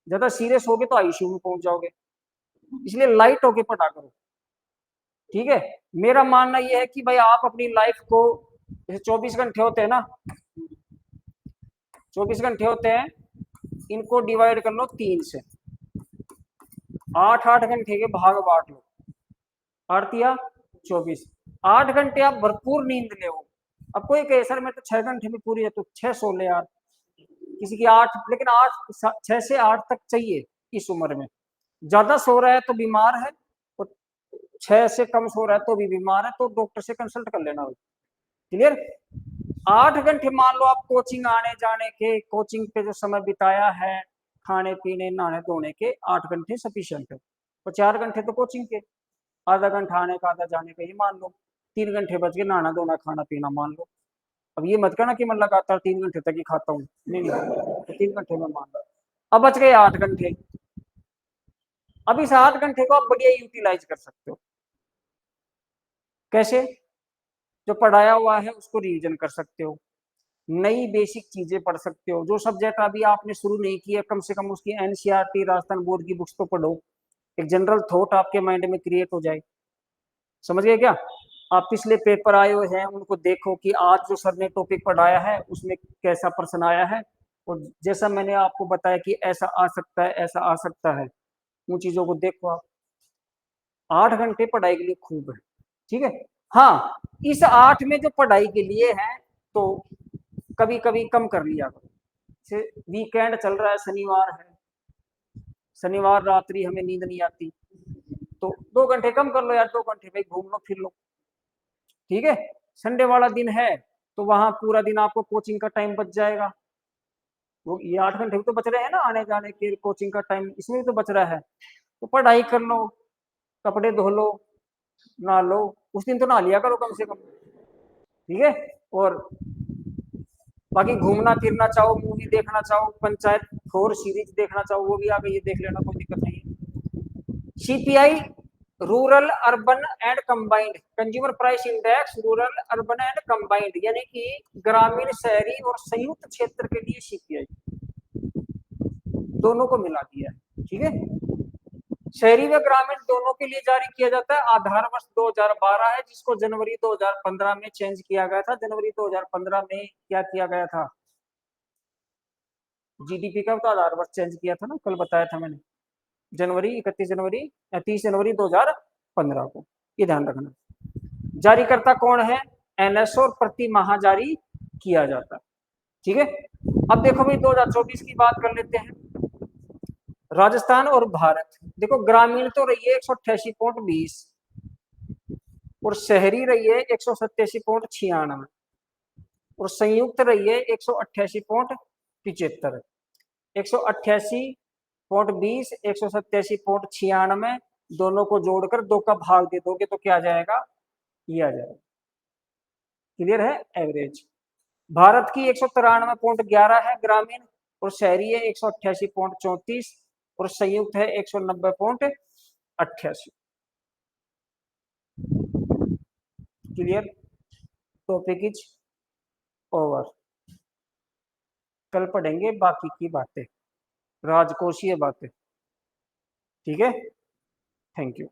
ज्यादा सीरियस होगे तो आईसीयू में पहुंच जाओगे, इसलिए लाइट होके पढ़ा करो। ठीक है, मेरा मानना यह है कि भाई आप अपनी लाइफ को, जैसे 24 घंटे होते हैं ना, 24 घंटे होते हैं, इनको डिवाइड कर लो 3 से, 8-8 घंटे के भाग बांट लो, 8 या 24, 8 घंटे आप भरपूर नींद ले। अब कोई कहे सर मैं तो 6 घंटे में पूरी है, तो 6 सो ले यार, किसी की 8, लेकिन 6 से 8 तक चाहिए इस उम्र में। ज्यादा सो रहा है तो बीमार है, और 6 से कम सो रहा है तो भी बीमार है, तो डॉक्टर से कंसल्ट कर लेना। क्लियर। 8 घंटे मान लो आप कोचिंग आने जाने के, कोचिंग पे जो समय बिताया है, खाने पीने नहाने धोने के, 8 घंटे सफिशियंट है। और 4 घंटे तो कोचिंग के, आधा घंटा आने का आधा जाने का, ये मान लो 3 घंटे बच के नहाना धोना खाना पीना मान लो। अब ये मत कहना कि मैं लगातार 3 घंटे तक ही खाता हूँ, नहीं नहीं, तो 3 घंटे में मान लो। अब बच गए 8 घंटे। अब इस 8 घंटे को आप बढ़िया यूटिलाइज कर सकते हो। कैसे? जो पढ़ाया हुआ है उसको रिवीजन कर सकते हो, नई बेसिक चीजें पढ़ सकते हो, जो सब्जेक्ट अभी आपने शुरू नहीं किया कम से कम उसकी एनसीईआरटी राजस्थान बोर्ड की बुक्स तो पढ़ो, एक जनरल थॉट आपके माइंड में क्रिएट हो जाए। समझ गए क्या? आप पिछले पेपर आए हुए हैं उनको देखो कि आज जो सर ने टॉपिक पढ़ाया है उसमें कैसा प्रश्न आया है, और जैसा मैंने आपको बताया कि ऐसा आ सकता है, ऐसा आ सकता है, उन चीजों को देखो आप। 8 घंटे पढ़ाई के लिए खूब है। ठीक है। हाँ, इस 8 में जो पढ़ाई के लिए है, तो कभी कभी कम कर लिया करो। जैसे वीकेंड चल रहा है, शनिवार है, शनिवार रात्रि हमें नींद नहीं आती, तो 2 घंटे कम कर लो यार, 2 घंटे भाई घूम लो फिर लो। ठीक है। संडे वाला दिन है, तो वहां पूरा दिन आपको कोचिंग का टाइम बच जाएगा। वो ये 8 घंटे भी तो बच रहे हैं ना, आने जाने के कोचिंग का टाइम इसमें भी तो बच रहा है, तो पढ़ाई कर लो, कपड़े धो लो, नहा लो। उस दिन तो नहा लिया करो कम से कम। ठीक है। और बाकी घूमना फिरना चाहो, मूवी देखना चाहो, पंचायत 4 सीरीज देखना चाहो, वो भी आ गई है, देख लेना, कोई दिक्कत नहीं है। CPI, rural urban and combined, consumer price index rural urban and combined, यानी कि ग्रामीण शहरी और संयुक्त क्षेत्र के लिए सीपीआई दोनों को मिला दिया है। ठीक है। शहरी व ग्रामीण दोनों के लिए जारी किया जाता है। आधार वर्ष 2012 है, जिसको जनवरी 2015 में चेंज किया गया था। जनवरी 2015 में क्या किया गया था? जीडीपी का तो आधार वर्ष चेंज किया था ना, कल बताया था मैंने। जनवरी 31 जनवरी या 30 जनवरी 2015 को, ये ध्यान रखना। जारीकर्ता कौन है? एनएसओ, और प्रति माह जारी किया जाता है। ठीक है। अब देखो भाई 2024 की बात कर लेते हैं। राजस्थान और भारत, देखो ग्रामीण तो रही है 188.20, और शहरी रही है 187.96, और संयुक्त रही है 188.75। 188.20, 187.96, दोनों को जोड़कर 2 का भाग दे दोगे तो क्या आ जाएगा? ये आ जाएगा। क्लियर है? एवरेज भारत की 193.11 है ग्रामीण, और शहरी है 188.34, और संयुक्त है 190.88। क्लियर? Topic is over. कल पढ़ेंगे बाकी की बातें, राजकोषीय बातें। ठीक है। Thank you.